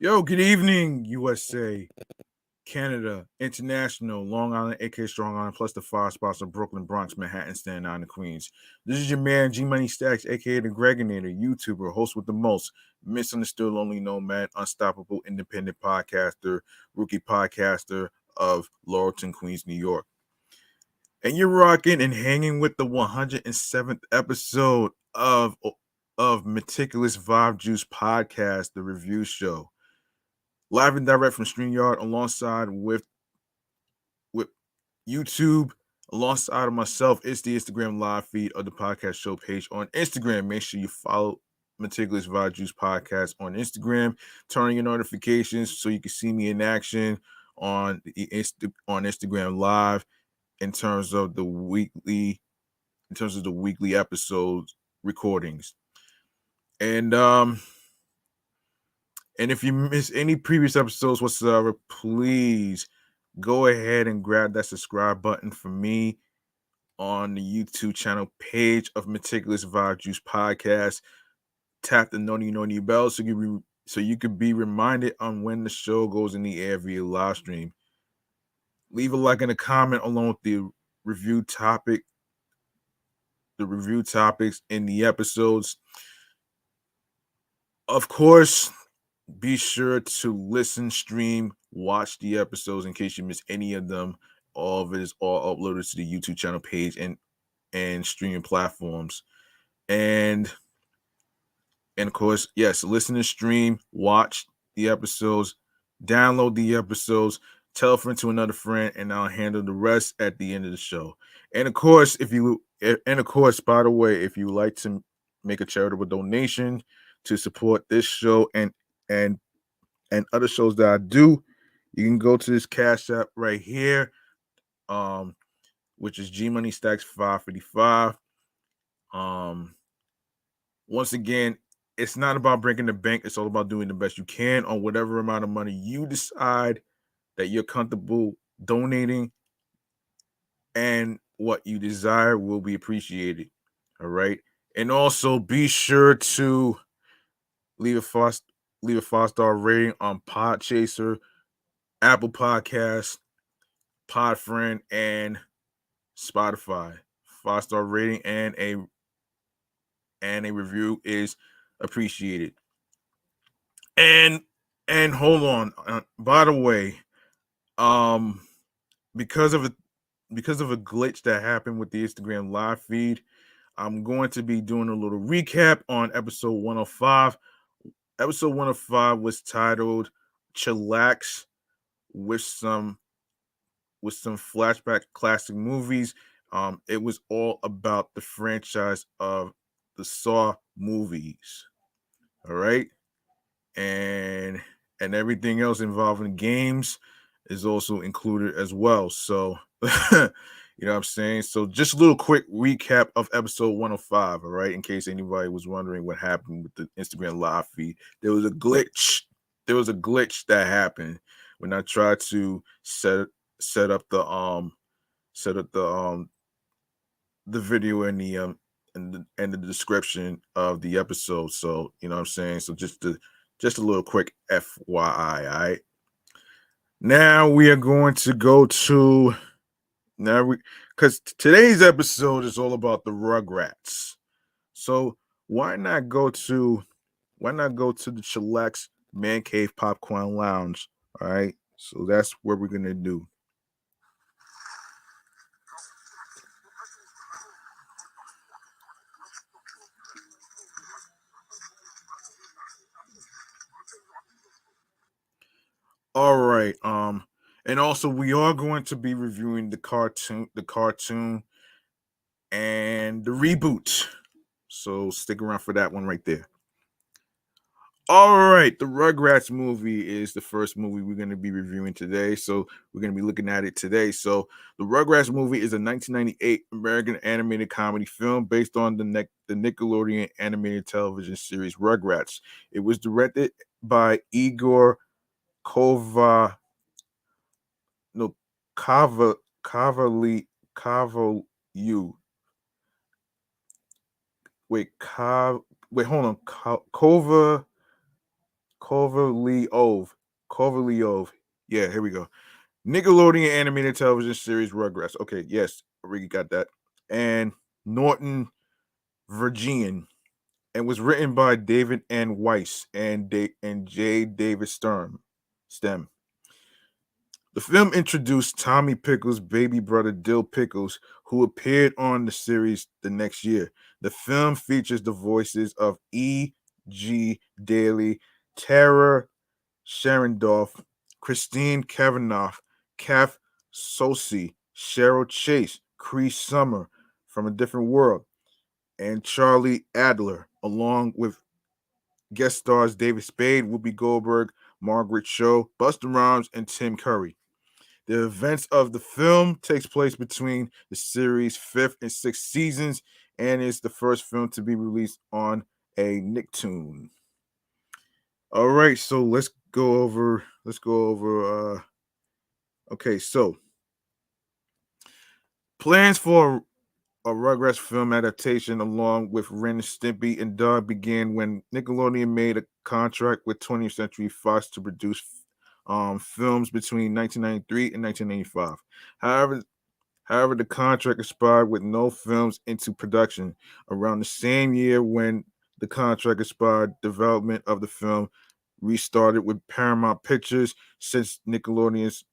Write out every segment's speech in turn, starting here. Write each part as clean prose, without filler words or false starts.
Yo, good evening, USA, Canada, International, Long Island, aka Strong Island, plus the five spots of Brooklyn, Bronx, Manhattan, Staten Island, and Queens. This is your man, G Money Stacks, aka the Gregonator, YouTuber, host with the most, misunderstood, lonely nomad, unstoppable, independent podcaster, rookie podcaster of Laurelton, Queens, New York. And you're rocking and hanging with the 107th episode of Meticulous Vibe Juice Podcast, the review show live and direct from StreamYard alongside with YouTube, alongside of myself. It's the Instagram live feed of the podcast show page on Instagram. Make sure you follow Meticulous Vibe Juice Podcast on Instagram. Turn on your notifications so you can see me in action on Instagram Live in terms of the weekly episodes recordings. And And if you miss any previous episodes whatsoever, please go ahead and grab that subscribe button for me on the YouTube channel page of Meticulous Vibe Juice Podcast. Tap the noni bell so you could be reminded on when the show goes in the air via live stream. Leave a like and a comment along with review topic, the review topics in the episodes. Of course, be sure to listen, stream, watch the episodes in case you miss any of them. All of it is all uploaded to the YouTube channel page and streaming platforms. And of course, yes, listen and stream, watch the episodes, download the episodes, tell a friend to another friend, and I'll handle the rest at the end of the show. And of course, by the way, if you like to make a charitable donation to support this show and other shows that I do, you can go to this cash app right here, which is G Money Stacks 555. Once again, it's not about breaking the bank. It's all about doing the best you can on whatever amount of money you decide that you're comfortable donating, and what you desire will be appreciated. All right. And also be sure to leave a five-star rating on Podchaser, Apple Podcasts, Podfriend, and Spotify. Five-star rating and a review is appreciated. And hold on. By the way, um, because of a glitch that happened with the Instagram live feed, I'm going to be doing a little recap on episode 105. Episode 105 was titled "Chillax" with some flashback classic movies. It was all about the franchise of the Saw movies. All right, and everything else involving games is also included as well. So, you know what I'm saying? So, just a little quick recap of episode 105. All right, in case anybody was wondering what happened with the Instagram live feed, there was a glitch. There was a glitch that happened when I tried to set up the video in the description of the episode. So you know what I'm saying. So just a little quick FYI. All right. Now we are going to go to because today's episode is all about the Rugrats. So why not go to the Chillax Man Cave Popcorn Lounge? All right. So that's what we're gonna do. All right. And also we are going to be reviewing the cartoon and the reboot. So stick around for that one right there. All right, the Rugrats movie is the first movie we're going to be reviewing today. So we're going to be looking at it today. So the Rugrats movie is a 1998 American animated comedy film based on the Nickelodeon animated television series Rugrats. It was directed by Igor Kova no Kava Kavali Kavalu. Wait, Hold on. Kova Kovalyov. Kovalyov. Yeah, here we go. Nickelodeon animated television series Rugrats. Okay, yes, I already got that. And Norton Virginian, and was written by David N. Weiss and J. David Stem. The film introduced Tommy Pickles' baby brother Dill Pickles, who appeared on the series the next year. The film features the voices of E. G. Daly, Tara Sharondorf, Christine Cavanaugh, Kath Soucie, Cheryl Chase, Cree Summer from A Different World, and Charlie Adler, along with guest stars David Spade, Whoopi Goldberg, Margaret Cho, Busta Rhymes, and Tim Curry. The events of the film takes place between the series' fifth and sixth seasons, and is the first film to be released on a Nicktoon. All right, so let's go over. Okay, so plans for a Rugrats film adaptation, along with Ren and Stimpy and Doug, began when Nickelodeon made a contract with 20th Century Fox to produce films between 1993 and 1995. However, However, the contract expired with no films into production. Around the same year when the contract expired, development of the film restarted with Paramount Pictures, since Nickelodeon's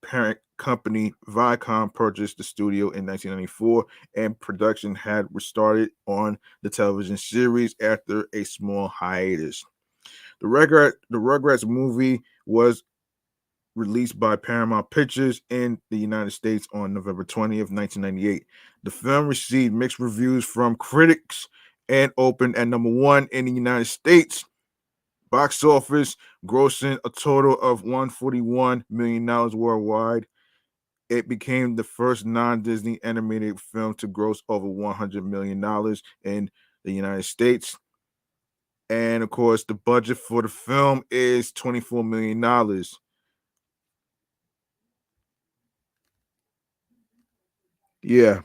parent company Viacom purchased the studio in 1994, and production had restarted on the television series after a small hiatus. The Rugrats movie was released by Paramount Pictures in the United States on November 20th, 1998. The film received mixed reviews from critics and opened at number one in the United States box office, grossing a total of $141 million worldwide. It became the first non-Disney animated film to gross over $100 million in the United States. And of course, the budget for the film is $24 million. Yeah.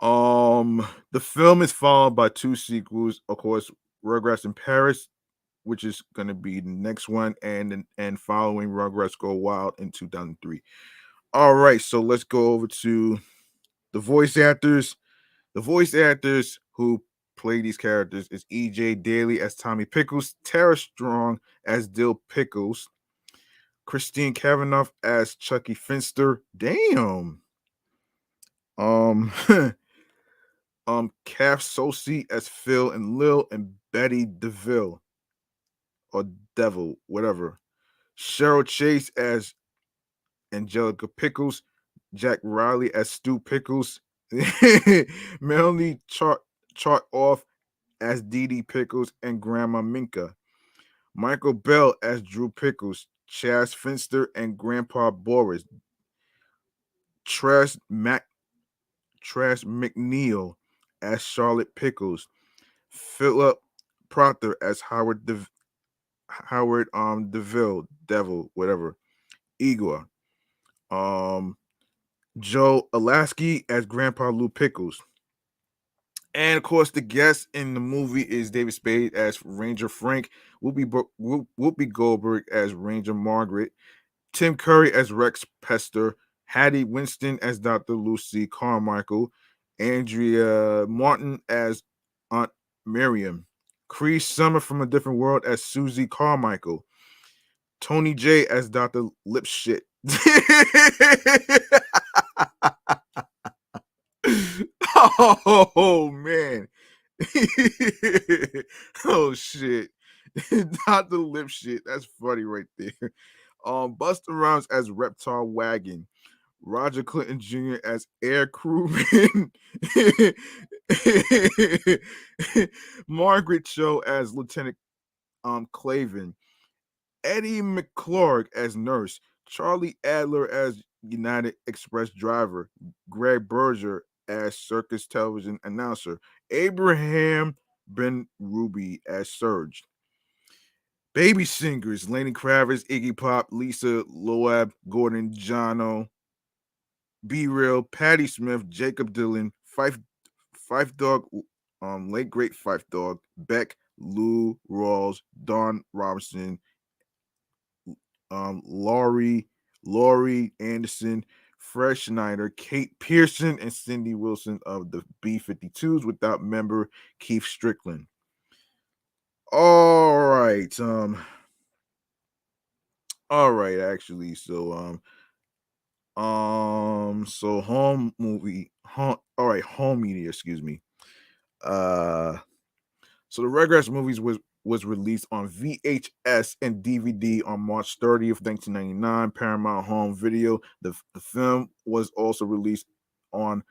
The film is followed by two sequels, of course, Rugrats in Paris, which is going to be the next one, and following Rugrats Go Wild in 2003. All right, so let's go over to the voice actors. The voice actors who play these characters is E.J. Daly as Tommy Pickles, Tara Strong as Dill Pickles, Christine Cavanaugh as Chucky Finster. Damn. Um, Kath Soucie as Phil and Lil, and Betty DeVille or Devil, whatever. Cheryl Chase as Angelica Pickles, Jack Riley as Stu Pickles, Melanie Chart off as Dee Dee Pickles and Grandma Minka, Michael Bell as Drew Pickles, Chaz Finster and Grandpa Boris, Trash Mac Trash McNeil as Charlotte Pickles, Philip Proctor as Howard Deville, Devil, whatever, Igor. Um Joe Alaski as Grandpa Lou Pickles. And of course, the guest in the movie is David Spade as Ranger Frank, Whoopi Goldberg as Ranger Margaret, Tim Curry as Rex Pester, Hattie Winston as Dr. Lucy Carmichael, Andrea Martin as Aunt Miriam, Cree Summer from A Different World as Susie Carmichael, Tony J as Dr. Lipshit. Oh man. Oh shit. Dr. Lipshit. That's funny right there. Buster Rhymes as Reptar Wagon. Roger Clinton Jr. as air crewman. Margaret Cho as Lieutenant Clavin. Eddie McClurg as nurse, Charlie Adler as United Express driver, Greg Berger as circus television announcer, Abraham Ben Ruby as Surge. Baby singers, Lenny Kravitz, Iggy Pop, Lisa Loeb, Gordon Jono, B Real, Patti Smith, Jacob Dylan, Fife Dog, late great Fife Dog, Beck, Lou Rawls, Don Robinson, Laurie Anderson, Fred Schneider, Kate Pearson, and Cindy Wilson of the B-52s, without member Keith Strickland. All right. All right, actually. So home movie, home media, excuse me. So the Rugrats movies was released on VHS and DVD on March 30th, 1999, Paramount Home Video. The film was also released on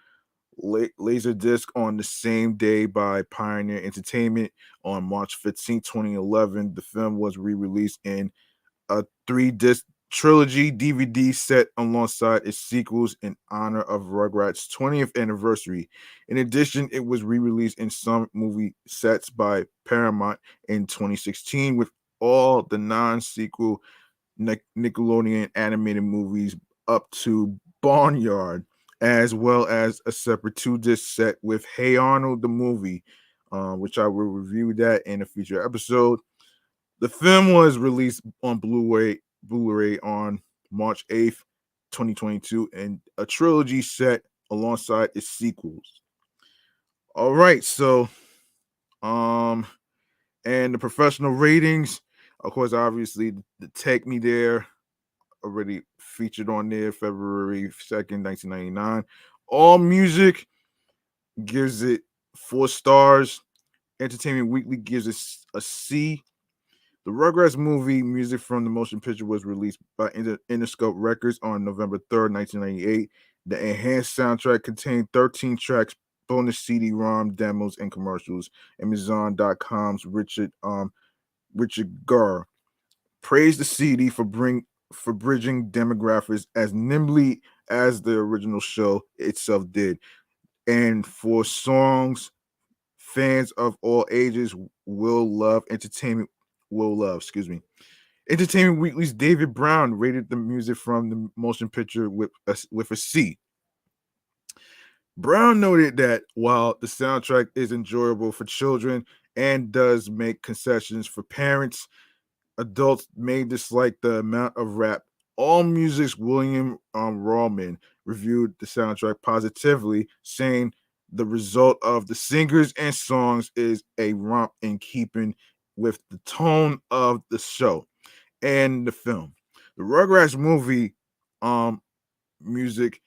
Laserdisc on the same day by Pioneer Entertainment on March 15th, 2011. The film was re-released in a 3-disc trilogy DVD set alongside its sequels in honor of Rugrats' 20th anniversary. In addition, it was re-released in some movie sets by Paramount in 2016, with all the non-sequel Nickelodeon animated movies up to Barnyard, as well as a separate 2-disc set with Hey Arnold the movie, which I will review that in a future episode. The film was released on Blu-ray on March 8th, 2022, and a trilogy set alongside its sequels. All right, so and the professional ratings, of course, obviously the Take Me There already featured on there February 2nd, 1999. All Music gives it 4 stars. Entertainment Weekly gives it a C. The Rugrats movie music from the motion picture was released by Interscope Records on November 3rd, 1998. The enhanced soundtrack contained 13 tracks, bonus CD-ROM demos, and commercials. Amazon.com's Richard Gere praised the CD for bridging demographics as nimbly as the original show itself did, and for songs fans of all ages will love. Excuse me. Entertainment Weekly's David Brown rated the music from the motion picture with a C. Brown noted that while the soundtrack is enjoyable for children and does make concessions for parents, adults may dislike the amount of rap. All Music's William Rawman reviewed the soundtrack positively, saying the result of the singers and songs is a romp in keeping with the tone of the show and the film. The Rugrats movie music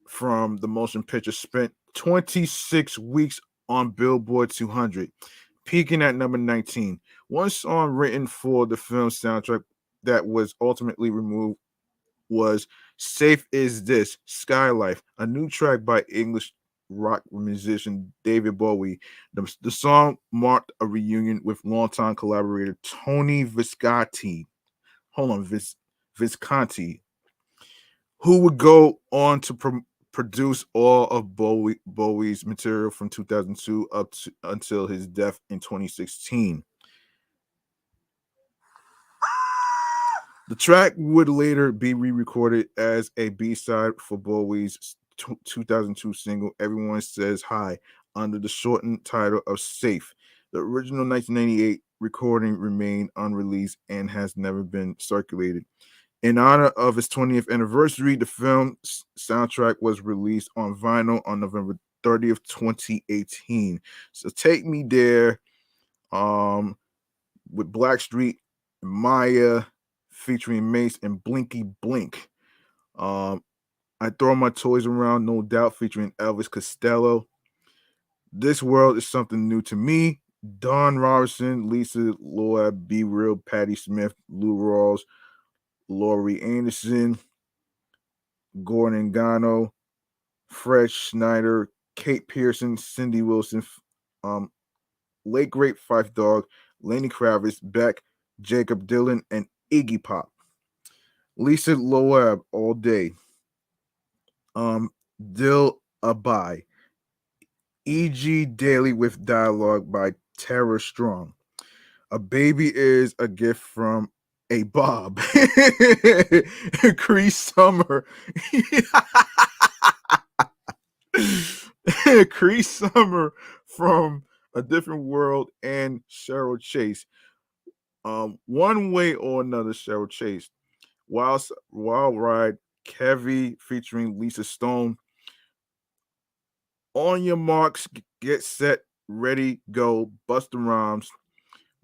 from the motion picture spent 26 weeks on Billboard 200, peaking at number 19. One song written for the film soundtrack that was ultimately removed was Safe Is This, Skylife, a new track by English rock musician David Bowie. The song marked a reunion with longtime collaborator Tony Visconti. Visconti, who would go on to produce all of Bowie's material from 2002 until his death in 2016. The track would later be re-recorded as a B-side for Bowie's 2002 single Everyone Says Hi under the shortened title of Safe. The original 1998 recording remained unreleased and has never been circulated. In honor of its 20th anniversary, the film's soundtrack was released on vinyl on November 30th, 2018. So Take Me There, with Blackstreet, Maya, featuring Mace and Blinky Blink. I Throw My Toys Around, No Doubt, featuring Elvis Costello. This World Is Something New to Me. Don Robinson, Lisa Loeb, Be Real, Patti Smith, Lou Rawls, Laurie Anderson, Gordon Gano, Fred Schneider, Kate Pearson, Cindy Wilson, Late Great Fife Dog, Lenny Kravitz, Beck, Jacob Dylan, and Iggy Pop. Lisa Loeb, All Day. Dill Abai. E.G. Daily with Dialogue by Tara Strong. A Baby is a Gift from a Bob. Cree Summer. Cree Summer from A Different World, and Cheryl Chase. One way or another, Cheryl Chase. Wild Ride, Kevy featuring Lisa Stone. On your marks, get set, ready, go. Busta Rhymes,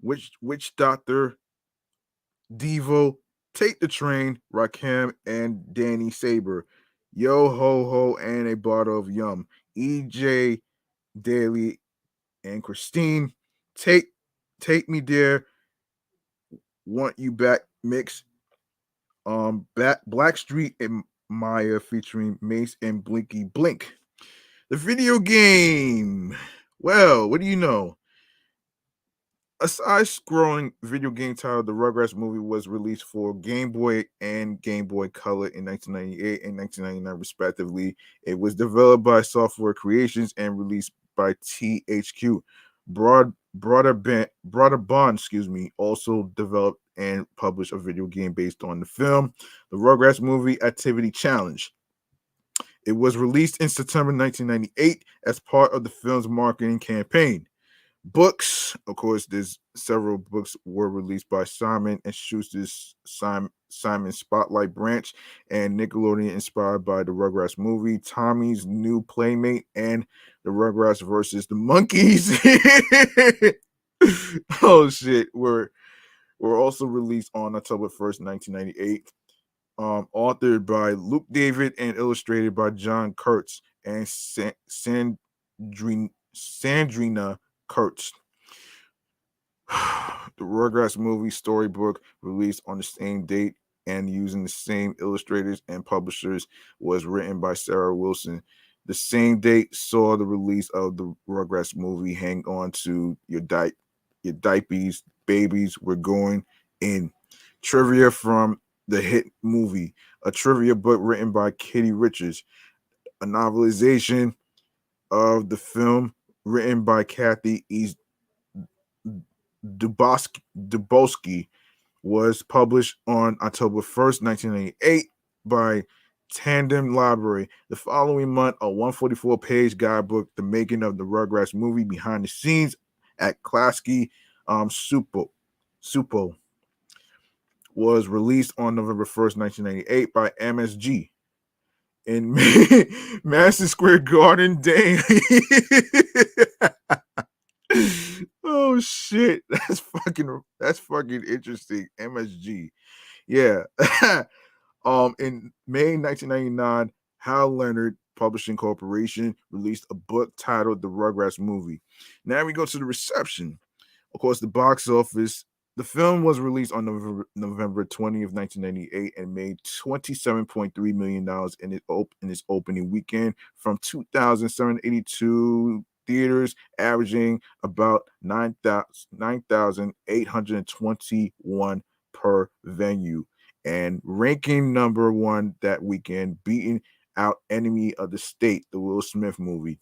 Witch Doctor, Devo, Take the Train, Rakim, and Danny Saber. Yo Ho Ho and a Bottle of Yum. EJ Daly and Christine. Take Take Me There, Want You Back mix. Blackstreet and Maya featuring Mace and Blinky Blink. The video game. Well, what do you know? A side-scrolling video game titled The Rugrats movie was released for Game Boy and Game Boy Color in 1998 and 1999, respectively. It was developed by Software Creations and released by THQ. Broader Bond, also developed and published a video game based on the film, The Rugrats Movie Activity Challenge. It was released in September 1998 as part of the film's marketing campaign. Books, of course, there's several books were released by Simon and Schuster's Simon Spotlight Branch and Nickelodeon, inspired by the Rugrats movie, Tommy's New Playmate, and the Rugrats versus the Monkeys. Oh shit, were also released on October 1st, 1998. Authored by Luke David and illustrated by John Kurtz and Sandrina Kurtz. The Rugrats movie storybook, released on the same date and using the same illustrators and publishers, was written by Sarah Wilson. The same date saw the release of the Rugrats movie. Hang on to your diapers, babies. We're going in. Trivia from the hit movie. A trivia book written by Kitty Richards. A novelization of the film written by Kathy E. Dubosky was published on October 1st, 1998 by Tandem Library. The following month, a 144-page guidebook, The Making of the Rugrats Movie Behind the Scenes at Klasky Supo, was released on November 1st, 1998 by MSG. In Madison Square Garden, Dane. Oh shit, that's fucking interesting. MSG, yeah. In May 1999, Hal Leonard Publishing Corporation released a book titled The Rugrats Movie. Now we go to the reception. Of course, the box office. The film was released on November 20th, 1998, and made $27.3 million in its opening weekend from 2,782 theaters, averaging about 9,821 per venue, and ranking number one that weekend, beating out Enemy of the State, the Will Smith movie.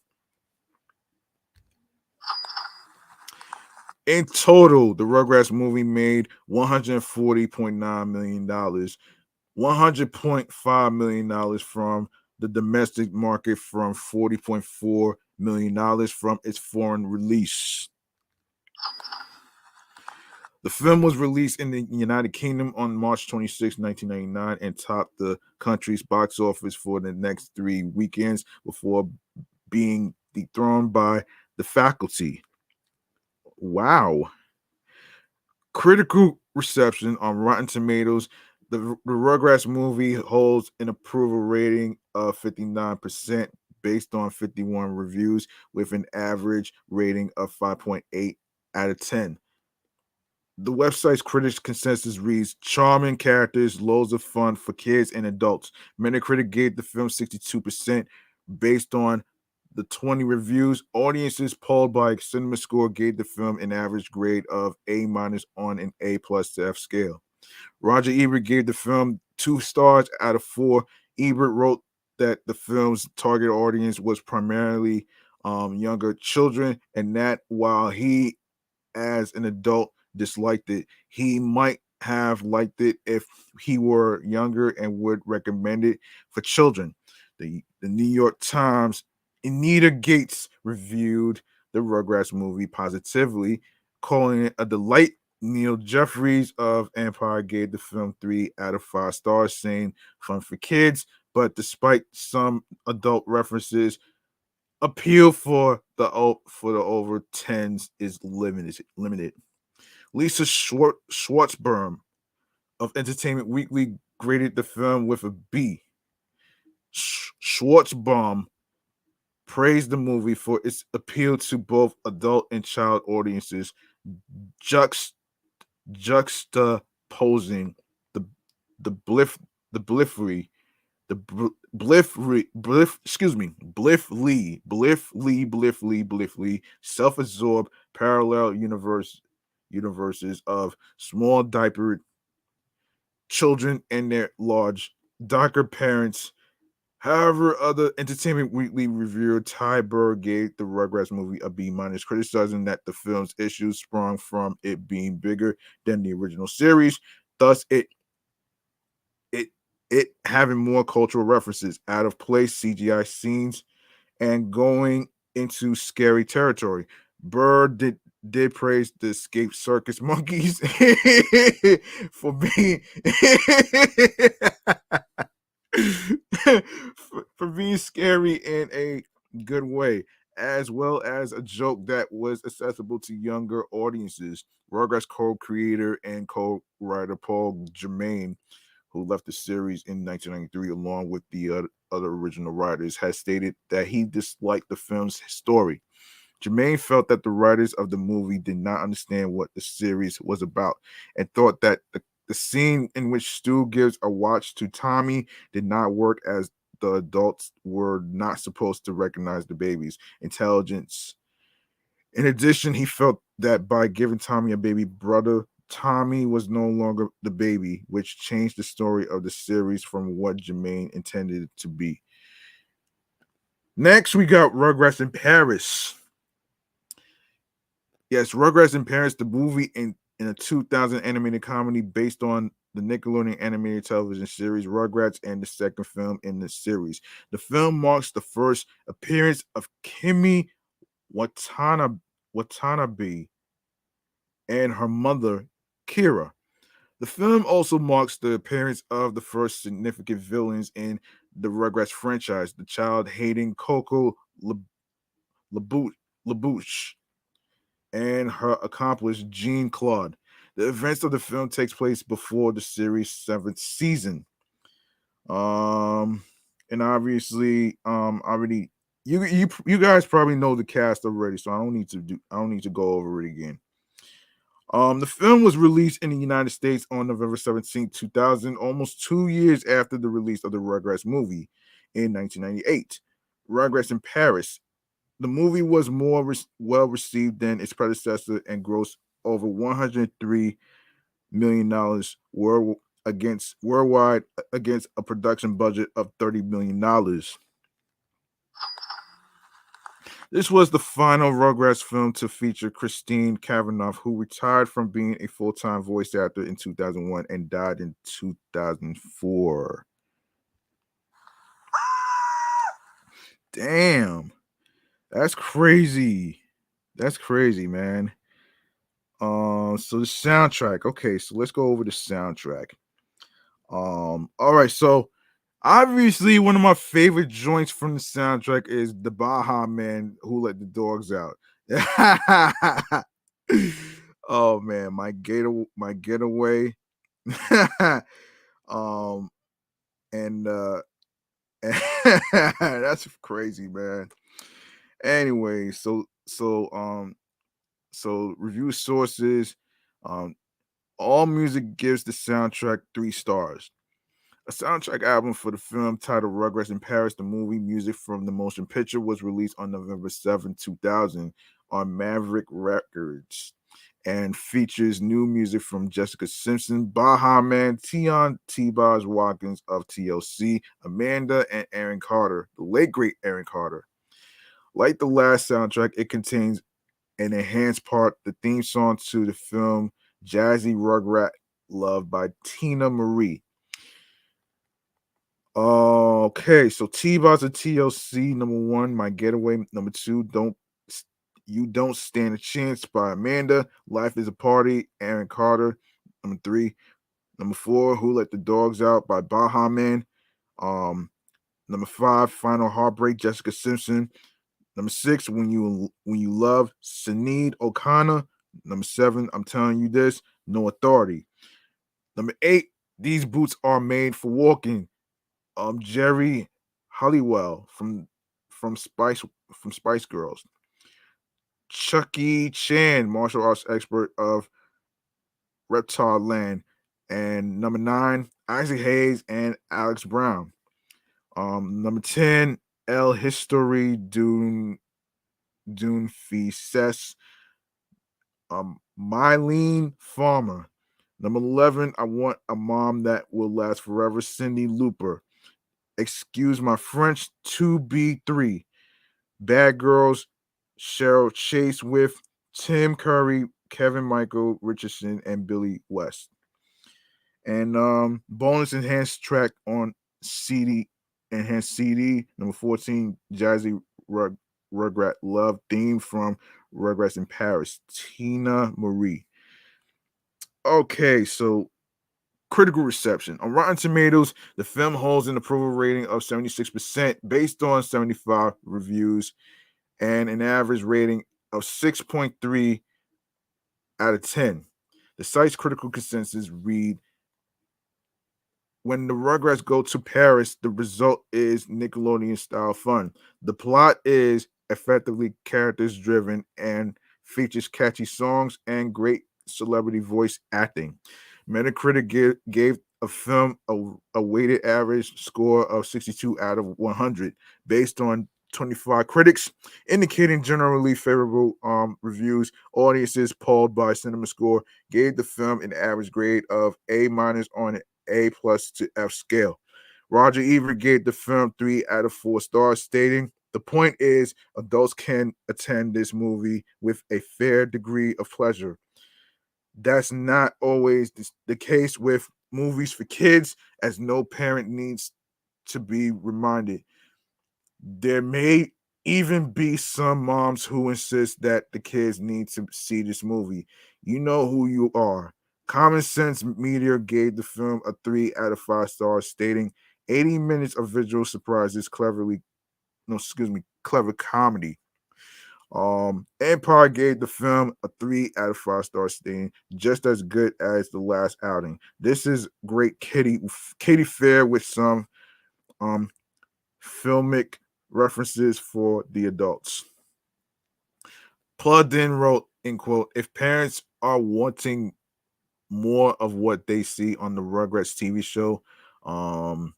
In total, the Rugrats movie made $140.9 million, $100.5 million from the domestic market, from $40.4 million from its foreign release. The film was released in the United Kingdom on March 26, 1999, and topped the country's box office for the next 3 weekends before being dethroned by The Faculty. Wow. Critical reception on Rotten Tomatoes. The Rugrats movie holds an approval rating of 59% based on 51 reviews, with an average rating of 5.8 out of 10. The website's critics consensus reads: charming characters, loads of fun for kids and adults. Metacritic gave the film 62% based on the 20 reviews. Audiences polled by Cinema Score gave the film an average grade of A- on an A+ to F scale. Roger Ebert gave the film 2 stars out of 4. Ebert wrote that the film's target audience was primarily younger children, and that while he, as an adult, disliked it, he might have liked it if he were younger and would recommend it for children. The New York Times, Anita Gates reviewed the Rugrats movie positively, calling it a delight. Neil Jeffries of Empire gave the film 3 out of 5 stars, saying fun for kids, but despite some adult references, appeal for the over tens is limited. Lisa Schwartzberm of Entertainment Weekly graded the film with a B. Schwartzbaum praised the movie for its appeal to both adult and child audiences, juxt- juxtaposing the the bliff the bliffery the bliff Lee self-absorbed parallel universes of small diapered children and their large darker parents. However, other Entertainment Weekly reviewer Ty Burr gave the Rugrats movie a B minus, criticizing that the film's issues sprung from it being bigger than the original series, thus it it having more cultural references, out of place CGI scenes, and going into scary territory. Burr did praise the escaped circus monkeys for being for being scary in a good way, as well as a joke that was accessible to younger audiences. Rugrats co-creator and co-writer Paul Germain, who left the series in 1993 along with the other original writers, has stated that he disliked the film's story. Jermaine felt that the writers of the movie did not understand what the series was about and thought that the scene in which Stu gives a watch to Tommy did not work, as the adults were not supposed to recognize the baby's intelligence. In addition, he felt that by giving Tommy a baby brother, Tommy was no longer the baby, which changed the story of the series from what Jermaine intended it to be. Next, we got Rugrats in Paris. Yes, Rugrats in Paris, the movie in a 2000 animated comedy based on the Nickelodeon animated television series Rugrats, and the second film in the series. The film marks the first appearance of Kimi Watanabe and her mother, Kira. The film also marks the appearance of the first significant villains in the Rugrats franchise, the child-hating Coco LaBouche and her accomplice Jean Claude. The events of the film takes place before the series' seventh season. Um, and obviously, already you guys probably know the cast already, so I don't need to go over it again. The film was released in the United States on November 17, 2000, almost 2 years after the release of the Rugrats movie in 1998. Rugrats in Paris. The movie was more well received than its predecessor and grossed over $103 million worldwide against a production budget of $30 million. This was the final Rugrats film to feature Christine Cavanaugh, who retired from being a full-time voice actor in 2001 and died in 2004. Damn, that's crazy. That's crazy, man. So the soundtrack. Okay, so let's go over the soundtrack. All right, so obviously one of my favorite joints from the soundtrack is the Baja Man Who Let the Dogs Out. Oh man, my getaway. um and that's crazy, man. Anyway, so review sources. Um All Music gives the soundtrack 3 stars. A soundtrack album for the film titled Rugrats in Paris, the movie. Music from the motion picture was released on November 7, 2000 on Maverick Records and features new music from Jessica Simpson, Baha Man, Tion T-Boz Watkins of TLC, Amanda, and Aaron Carter, the late great Aaron Carter. Like the last soundtrack, it contains an enhanced part, the theme song to the film Jazzy Rugrat Love by Tina Marie. Okay, so T-Boz and TLC, number 1, My Getaway. Number 2, Don't You Don't Stand a Chance by Amanda. Life is a Party, Aaron Carter. Number 3. Number 4, Who Let the Dogs Out by Baha Man. Um, Number 5, Final Heartbreak, Jessica Simpson. Number 6, When You Love, Sinead O'Connor. Number 7, I'm Telling You This, No Authority. Number 8, These Boots Are Made for Walking. Jerry Halliwell from Spice Girls. Chucky Chan, martial arts expert of Reptile Land. And number 9, Isaac Hayes and Alex Brown. Number 10, El History Dune Fises, Mylene Farmer. Number 11, I Want a Mom That Will Last Forever, Cindy Looper. Excuse My French, 2B3. Bad Girls, Cheryl Chase with Tim Curry, Kevin Michael Richardson, and Billy West. And bonus enhanced track on CD, enhanced CD, number 14, Jazzy Rugrat Love theme from Rugrats in Paris, Tina Marie. Okay, so critical reception. On Rotten Tomatoes, the film holds an approval rating of 76% based on 75 reviews and an average rating of 6.3 out of 10. The site's critical consensus read, when the Rugrats go to Paris, the result is Nickelodeon style fun. The plot is effectively characters driven and features catchy songs and great celebrity voice acting. Metacritic gave a film a weighted average score of 62 out of 100 based on 25 critics, indicating generally favorable reviews. Audiences polled by Cinema Score gave the film an average grade of A minus on A plus to F scale. Roger Ebert gave the film 3 out of 4 stars, stating, "The point is, adults can attend this movie with a fair degree of pleasure. That's not always the case with movies for kids, as no parent needs to be reminded. There may even be some moms who insist that the kids need to see this movie. You know who you are." Common Sense Media gave the film a 3 out of 5 stars, stating 80 minutes of visual surprises, clever comedy. Empire gave the film a 3 out of 5 stars, stating just as good as the last outing. This is great kitty fare with some um filmic references for the adults. Plugged in wrote, in quote, "If parents are wanting more of what they see on the Rugrats TV show, um,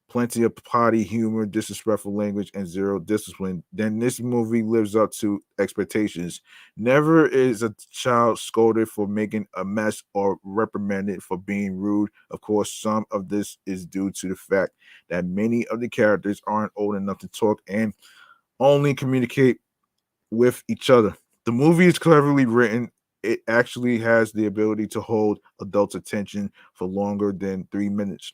plenty of potty humor, disrespectful language, and zero discipline, then this movie lives up to expectations. Never is a child scolded for making a mess or reprimanded for being rude. Of course, some of this is due to the fact that many of the characters aren't old enough to talk and only communicate with each other. The movie is cleverly written. It actually has the ability to hold adults' attention for longer than 3 minutes.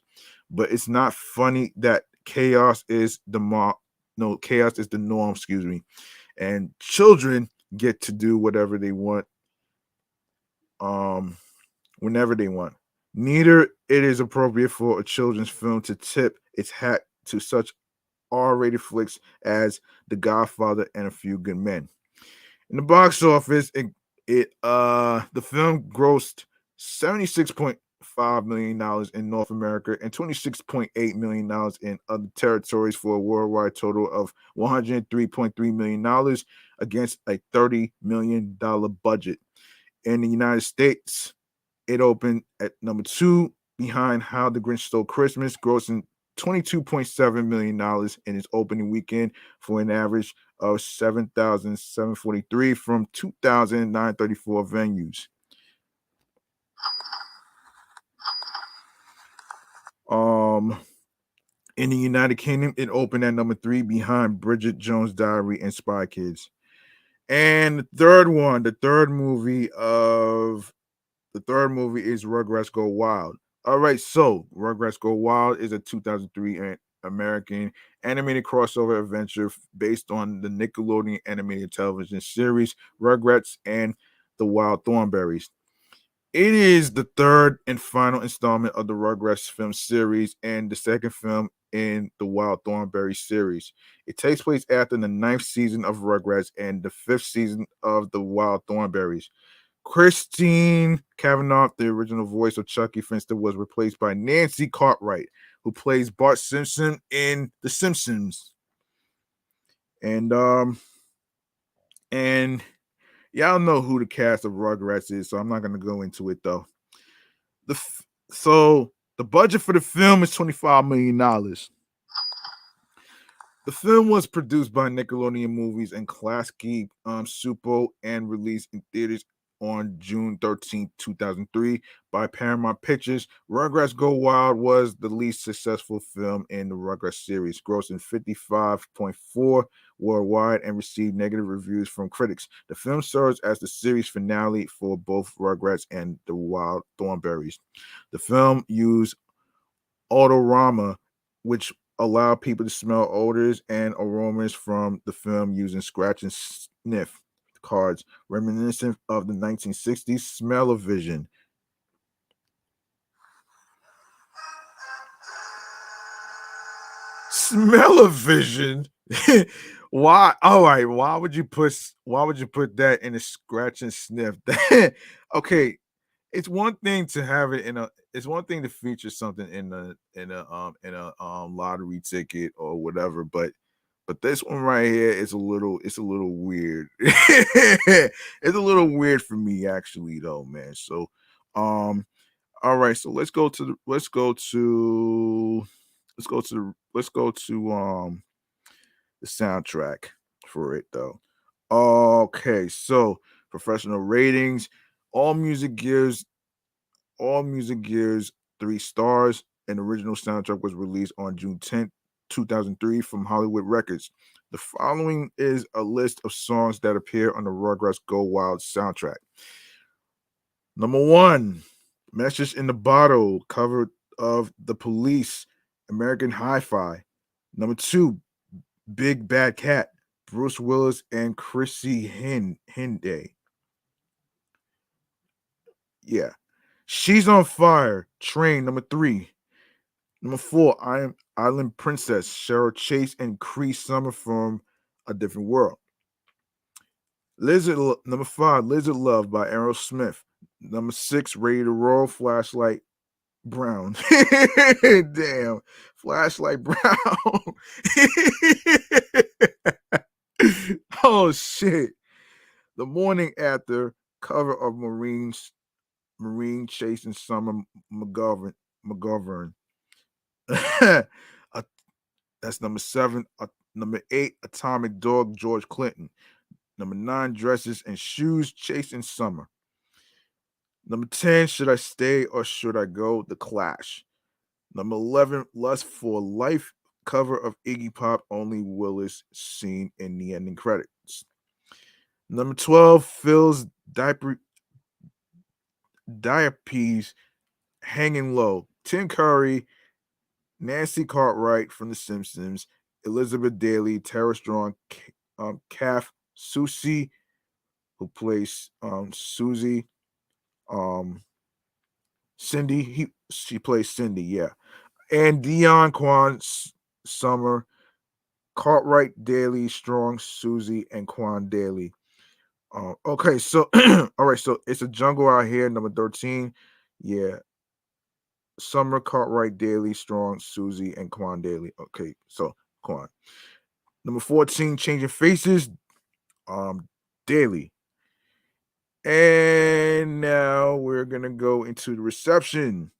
But it's not funny that chaos is the norm, excuse me. And children get to do whatever they want, um, whenever they want. Neither it is appropriate for a children's film to tip its hat to such R-rated flicks as The Godfather and A Few Good Men. In the box office, the film grossed $76.5 million in North America and $26.8 million in other territories for a worldwide total of $103.3 million against a $30 million budget. In the United States, it opened at number 2 behind How the Grinch Stole Christmas, grossing $22.7 million in its opening weekend for an average of 7,743 from 2,934 venues. Um, in the United Kingdom, it opened at number 3 behind Bridget Jones' Diary and Spy Kids. And the third movie is Rugrats Go Wild. All right, so Rugrats Go Wild is a 2003 American animated crossover adventure based on the Nickelodeon animated television series Rugrats and the Wild Thornberrys. It is the third and final installment of the Rugrats film series and the second film in the Wild Thornberry series. It takes place after the ninth season of Rugrats and the fifth season of the Wild Thornberrys. Christine Cavanaugh, the original voice of Chucky Finster, was replaced by Nancy Cartwright, who plays Bart Simpson in The Simpsons. And and y'all know who the cast of Rugrats is, so I'm not gonna go into it though. So the budget for the film is $25 million. The film was produced by Nickelodeon Movies and Klasky Supo and released in theaters on June 13th, 2003 by Paramount Pictures. Rugrats Go Wild was the least successful film in the Rugrats series, grossing 55.4 worldwide and received negative reviews from critics. The film serves as the series finale for both Rugrats and the Wild Thornberrys. The film used odorama, which allow people to smell odors and aromas from the film using scratch and sniff cards, reminiscent of the 1960s smell-o-vision. Smell-o-vision? Why? All right. Why would you put that in a scratch and sniff? Okay, it's one thing to have it in a it's one thing to feature something in a lottery ticket or whatever, but this one right here is a little weird. It's a little weird for me actually though, man. So all right, so let's go to the soundtrack for it though. Okay, so professional ratings, all music gives all music gears 3 stars. An original soundtrack was released on June 10th, 2003 from Hollywood Records. The following is a list of songs that appear on the Rugrats Go Wild soundtrack. Number 1, Message in the Bottle, cover of The Police, American Hi-Fi. Number 2, Big Bad Cat, Bruce Willis and Chrissy Hinde. Yeah. She's on Fire, Train, number 3. Number 4, I Am Island Princess, Cheryl Chase and Cree Summer from A Different World. Number 5, Lizard Love by Aerosmith. Number 6, Ready to Roll, Flashlight Brown. Damn, Flashlight Brown. Oh shit. The Morning After, cover of Marine Chasing Summer McGovern. Uh, that's number 7. Number 8, Atomic Dog, George Clinton. Number 9, Dresses and Shoes, Chasing Summer. Number 10, Should I Stay or Should I Go? The Clash. Number 11, Lust for Life, cover of Iggy Pop, Only Willis, seen in the ending credits. Number 12, Phil's Diapese, Hanging Low. Tim Curry, Nancy Cartwright from The Simpsons, Elizabeth Daily, Tara Strong, Kath Susie, who plays Susie, um, Cindy. She plays Cindy, yeah, and Dion Kwan Summer, Cartwright, Daly, Strong, Susie, and Quan Daly. Okay, so all right, so It's a Jungle Out Here, number 13. Yeah, Summer, Cartwright, Daly, Strong, Susie, and Quan Daly. Okay, so Quan. Number 14, Changing Faces, Daly. And now we're gonna go into the reception.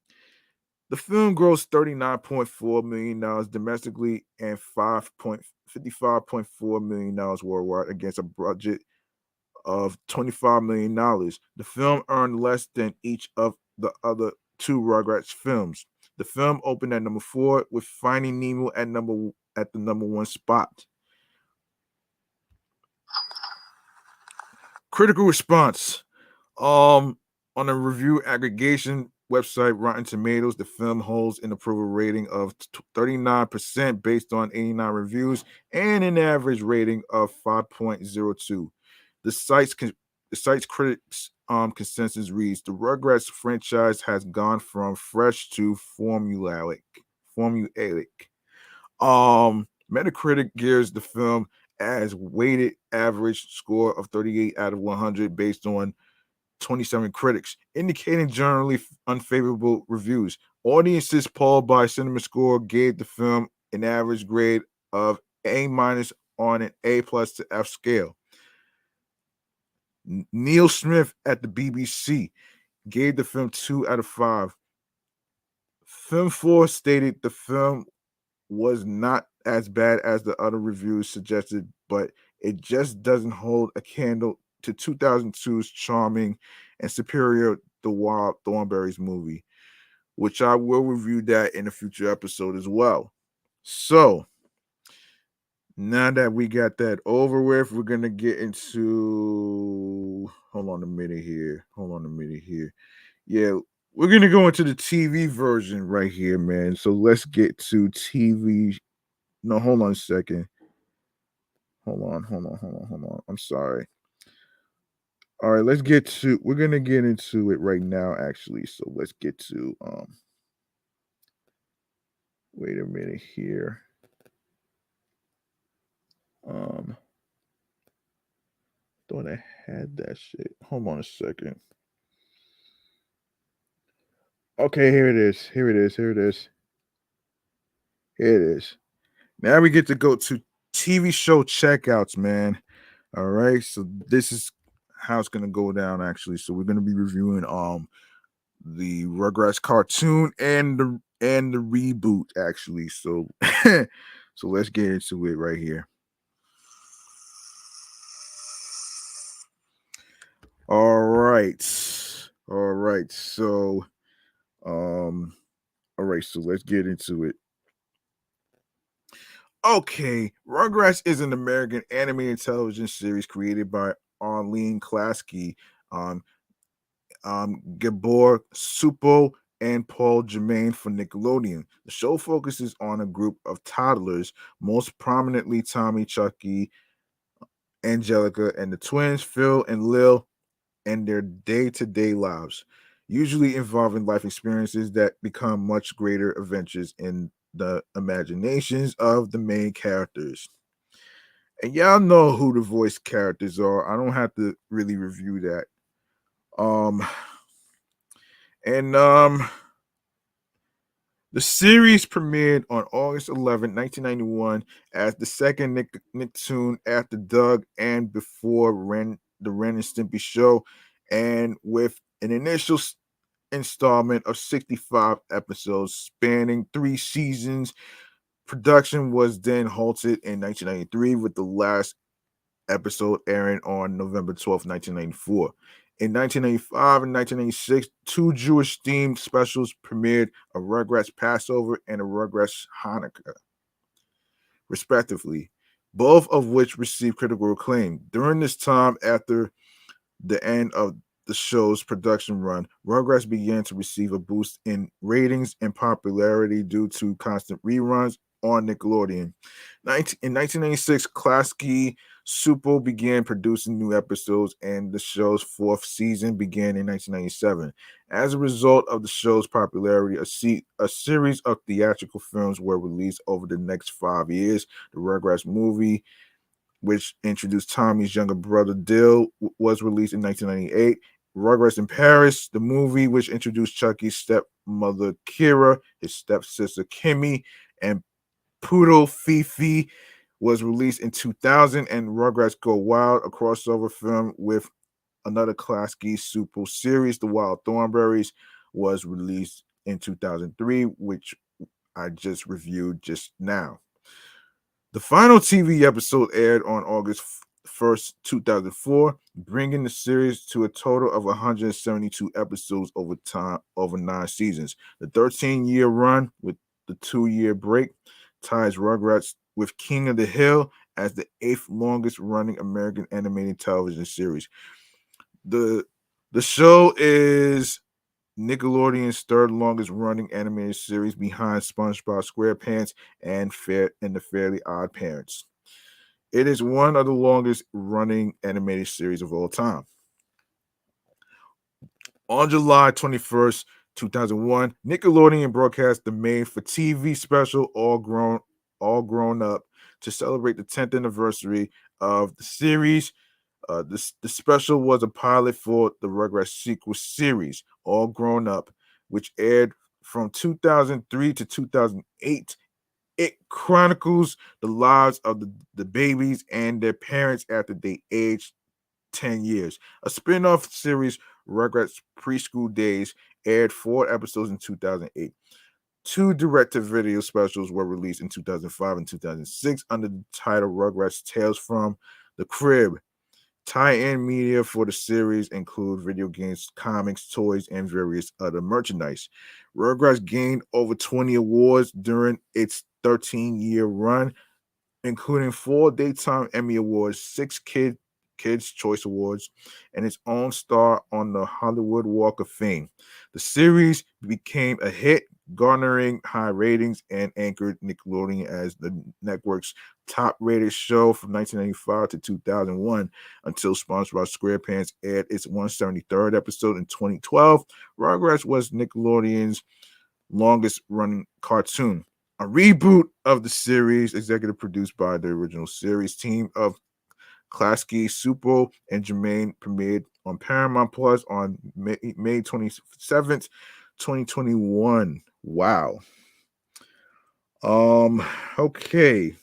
The film grossed $39.4 million domestically and $55.4 million worldwide against a budget of $25 million. The film earned less than each of the other two Rugrats films. The film opened at number 4 with Finding Nemo at the number 1 spot. Critical response on a review aggregation website Rotten Tomatoes, the film holds an approval rating of 39% based on 89 reviews and an average rating of 5.02. The site's critics consensus reads: the Rugrats franchise has gone from fresh to formulaic. Formulaic. Metacritic gives the film as weighted average score of 38 out of 100 based on 27 critics, indicating generally unfavorable reviews. Audiences polled by Cinema Score gave the film an average grade of A minus on an A plus to F scale. Neil Smith at the BBC gave the film 2 out of 5. Film 4 stated the film was not as bad as the other reviews suggested, but it just doesn't hold a candle to 2002's charming and superior The Wild Thornberrys movie, which I will review that in a future episode as well. So, now that we got that over with, we're going to get into. Hold on a minute here. Yeah, we're going to go into the TV version right here, man. So, let's get to TV. No, hold on a second. Hold on. I'm sorry. All right, we're gonna get into it right now, actually. So let's get to wait a minute here. Thought I had that shit. Hold on a second. Okay, here it is. Here it is. Now we get to go to TV show checkouts, man. All right, so this is how it's gonna go down, actually. So we're gonna be reviewing the Rugrats cartoon and the reboot, actually. So so let's get into it right here. All right. So let's get into it. Okay, Rugrats is an American animated television series created by Arlene Klasky, Gabor Supo, and Paul Germain for Nickelodeon. The show focuses on a group of toddlers, most prominently Tommy, Chucky, Angelica, and the twins Phil and Lil, and their day-to-day lives, usually involving life experiences that become much greater adventures in the imaginations of the main characters. And y'all know who the voice characters are. I don't have to really review that. Um and The series premiered on August 11, 1991, as the second Nicktoon after Doug and before the Ren and Stimpy show, and with an initial installment of 65 episodes spanning 3 seasons. Production was then halted in 1993, with the last episode airing on November 12, 1994. In 1995 and 1996, 2 Jewish themed specials premiered: a Rugrats Passover and a Rugrats Hanukkah, respectively, both of which received critical acclaim. During this time, after the end of the show's production run, Rugrats began to receive a boost in ratings and popularity due to constant reruns on Nickelodeon. In 1996, Klasky Supo began producing new episodes, and the show's 4th season began in 1997. As a result of the show's popularity, a series of theatrical films were released over the next 5 years. The Rugrats movie, which introduced Tommy's younger brother Dill, was released in 1998. Rugrats in Paris, the movie, which introduced Chucky's stepmother Kira, his stepsister Kimmy, and Poodle Fifi, was released in 2000. And Rugrats Go Wild, a crossover film with another Klasky Supo series, The Wild Thornberrys, was released in 2003, which I just reviewed just now. The final TV episode aired on August 1st, 2004, bringing the series to a total of 172 episodes over 9 seasons. The 13-year run, with the 2-year break, ties Rugrats with King of the Hill as the 8th longest running American animated television series. The show is Nickelodeon's third longest running animated series behind SpongeBob SquarePants and the Fairly Odd Parents. It is one of the longest running animated series of all time. On July 21st, 2001, Nickelodeon broadcast the made for TV special All Grown Up to celebrate the 10th anniversary of the series. The special was a pilot for the Rugrats sequel series, All Grown Up, which aired from 2003 to 2008. It chronicles the lives of the babies and their parents after they aged 10 years. A spin off series, Rugrats Preschool Days, aired 4 episodes in 2008. Two direct to video specials were released in 2005 and 2006 under the title Rugrats Tales from the Crib. Tie-in media for the series include video games, comics, toys, and various other merchandise. Rugrats gained over 20 awards during its 13-year run, including 4 Daytime Emmy Awards, 6 Kids Choice Awards, and its own star on the Hollywood Walk of Fame. The series became a hit, garnering high ratings and anchored Nickelodeon as the network's top-rated show from 1995 to 2001 until SpongeBob SquarePants aired its 173rd episode in 2012. Rugrats was Nickelodeon's longest-running cartoon. A reboot of the series, executive produced by the original series team of Klasky, Supo, and Jermaine, premiered on Paramount Plus on May 27th, 2021. Wow. Okay.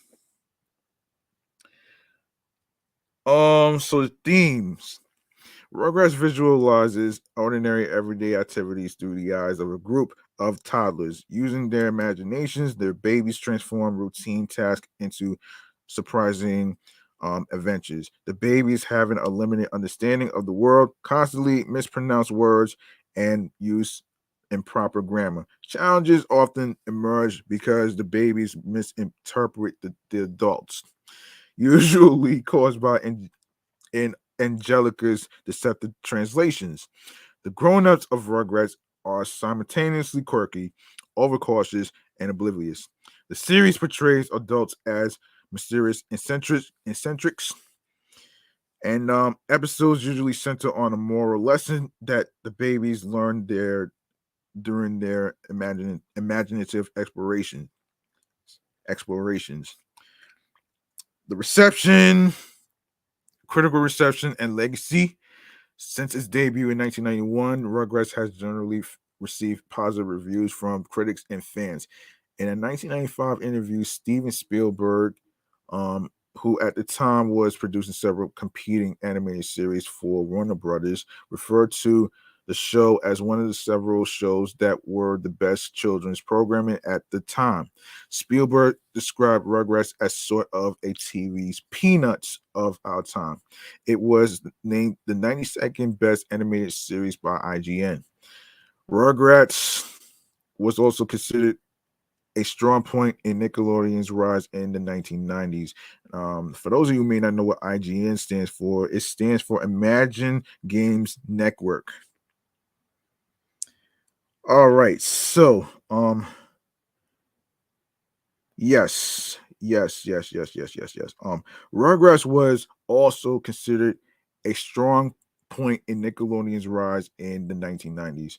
So the themes. Rugrats visualizes ordinary everyday activities through the eyes of a group of toddlers. Using their imaginations, their babies transform routine tasks into surprising adventures. The babies having a limited understanding of the world, constantly mispronounce words, and use improper grammar. Challenges often emerge because the babies misinterpret the adults, usually caused by in Angelica's deceptive translations. The grown-ups of Rugrats are simultaneously quirky, overcautious, and oblivious. The series portrays adults as mysterious eccentrics, and episodes usually center on a moral lesson that the babies learn during their imaginative explorations. The critical reception, and legacy. Since its debut in 1991, Rugrats has generally received positive reviews from critics and fans. In a 1995 interview, Steven Spielberg, who at the time was producing several competing animated series for Warner Brothers, referred to the show as one of the several shows that were the best children's programming at the time. Spielberg described Rugrats as sort of a TV's Peanuts of our time. It was named the 92nd best animated series by IGN. Rugrats was also considered a strong point in Nickelodeon's rise in the 1990s. For those of you who may not know what IGN stands for, it stands for Imagine Games Network. All right, so yes. Rugrats was also considered a strong point in Nickelodeon's rise in the 1990s.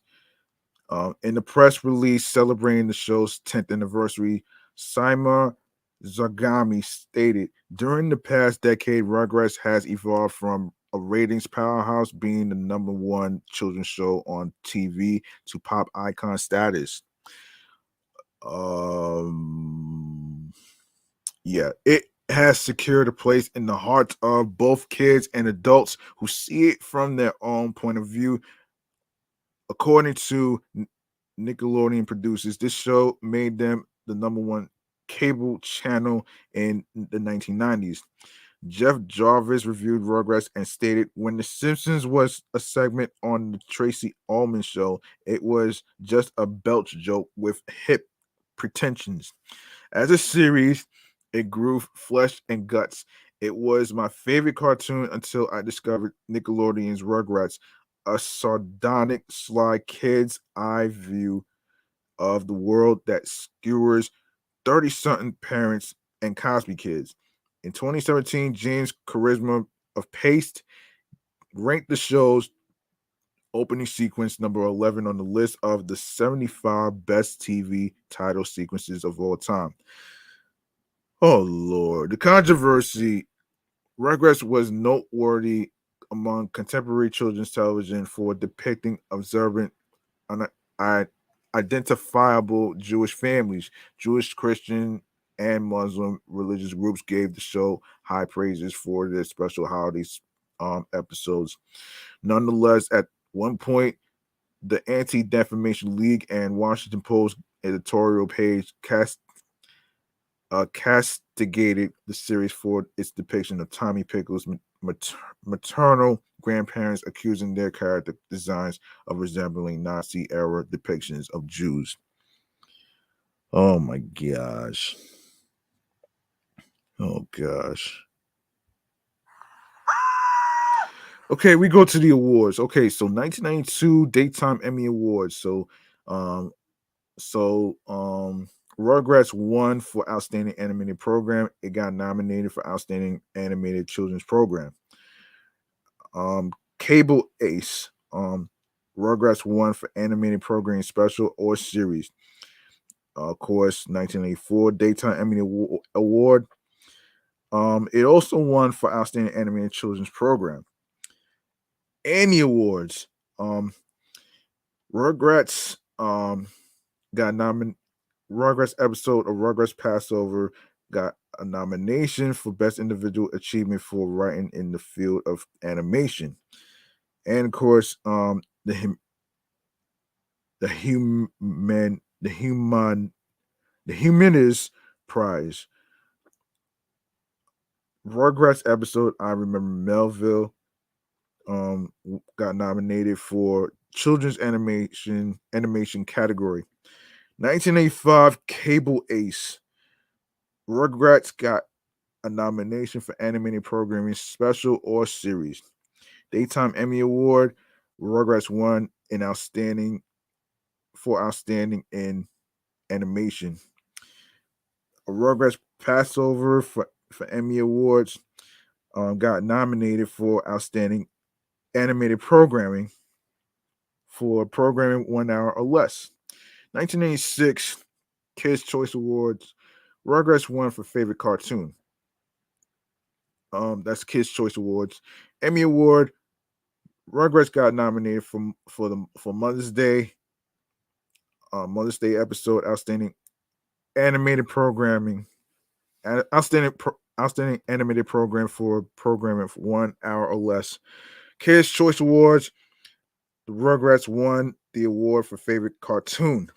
In the press release celebrating the show's 10th anniversary, Saima Zagami stated, during the past decade, Rugrats has evolved from a ratings powerhouse being the number one children's show on TV to pop icon status. Um, yeah, it has secured a place in the hearts of both kids and adults who see it from their own point of view. According to Nickelodeon producers, this show made them the number one cable channel in the 1990s. Jeff Jarvis reviewed Rugrats and stated, when The Simpsons was a segment on the Tracy Ullman show, it was just a belch joke with hip pretensions. As a series, it grew flesh and guts. It was my favorite cartoon until I discovered Nickelodeon's Rugrats. a sardonic, sly kid's eye view of the world that skewers 30-something parents and Cosby kids. In 2017, James Charisma of Paste ranked the show's opening sequence number 11 on the list of the 75 best TV title sequences of all time. Oh, Lord. The controversy. Rugrats was noteworthy among contemporary children's television for depicting observant, identifiable Jewish families. Jewish, Christian, and Muslim religious groups gave the show high praises for their special holidays episodes. Nonetheless, at one point, the Anti-Defamation League and Washington Post editorial page castigated the series for its depiction of Tommy Pickles' maternal grandparents, accusing their character designs of resembling Nazi-era depictions of Jews. Oh my gosh. Oh gosh. Okay, we go to the awards. Okay, so 1992 Daytime Emmy Awards. Um, so Rugrats won for Outstanding Animated Program. It got nominated for Outstanding Animated Children's Program. Cable Ace. Rugrats won for Animated Programming Special or Series. Of course, 1984 Daytime Emmy Award. It also won for Outstanding Animated Children's Program. Annie Awards. Rugrats got nominated. Rugrats episode of Rugrats Passover got a nomination for Best Individual Achievement for writing in the field of animation, and of course, the Humanist Prize. Rugrats episode I Remember Melville got nominated for Children's Animation category. 1985 Cable Ace. Rugrats got a nomination for Animated Programming Special or Series. Daytime Emmy Award. Rugrats won in Outstanding in Animation. Rugrats Passover for Emmy Awards got nominated for Outstanding Animated Programming for programming 1 hour or less. 1986 Kids' Choice Awards. Rugrats won for Favorite Cartoon. That's Kids' Choice Awards. Emmy Award. Rugrats got nominated for Mother's Day episode, Outstanding Animated Programming, Outstanding Animated Program for programming for 1 hour or less. Kids' Choice Awards. The Rugrats won the award for Favorite Cartoon.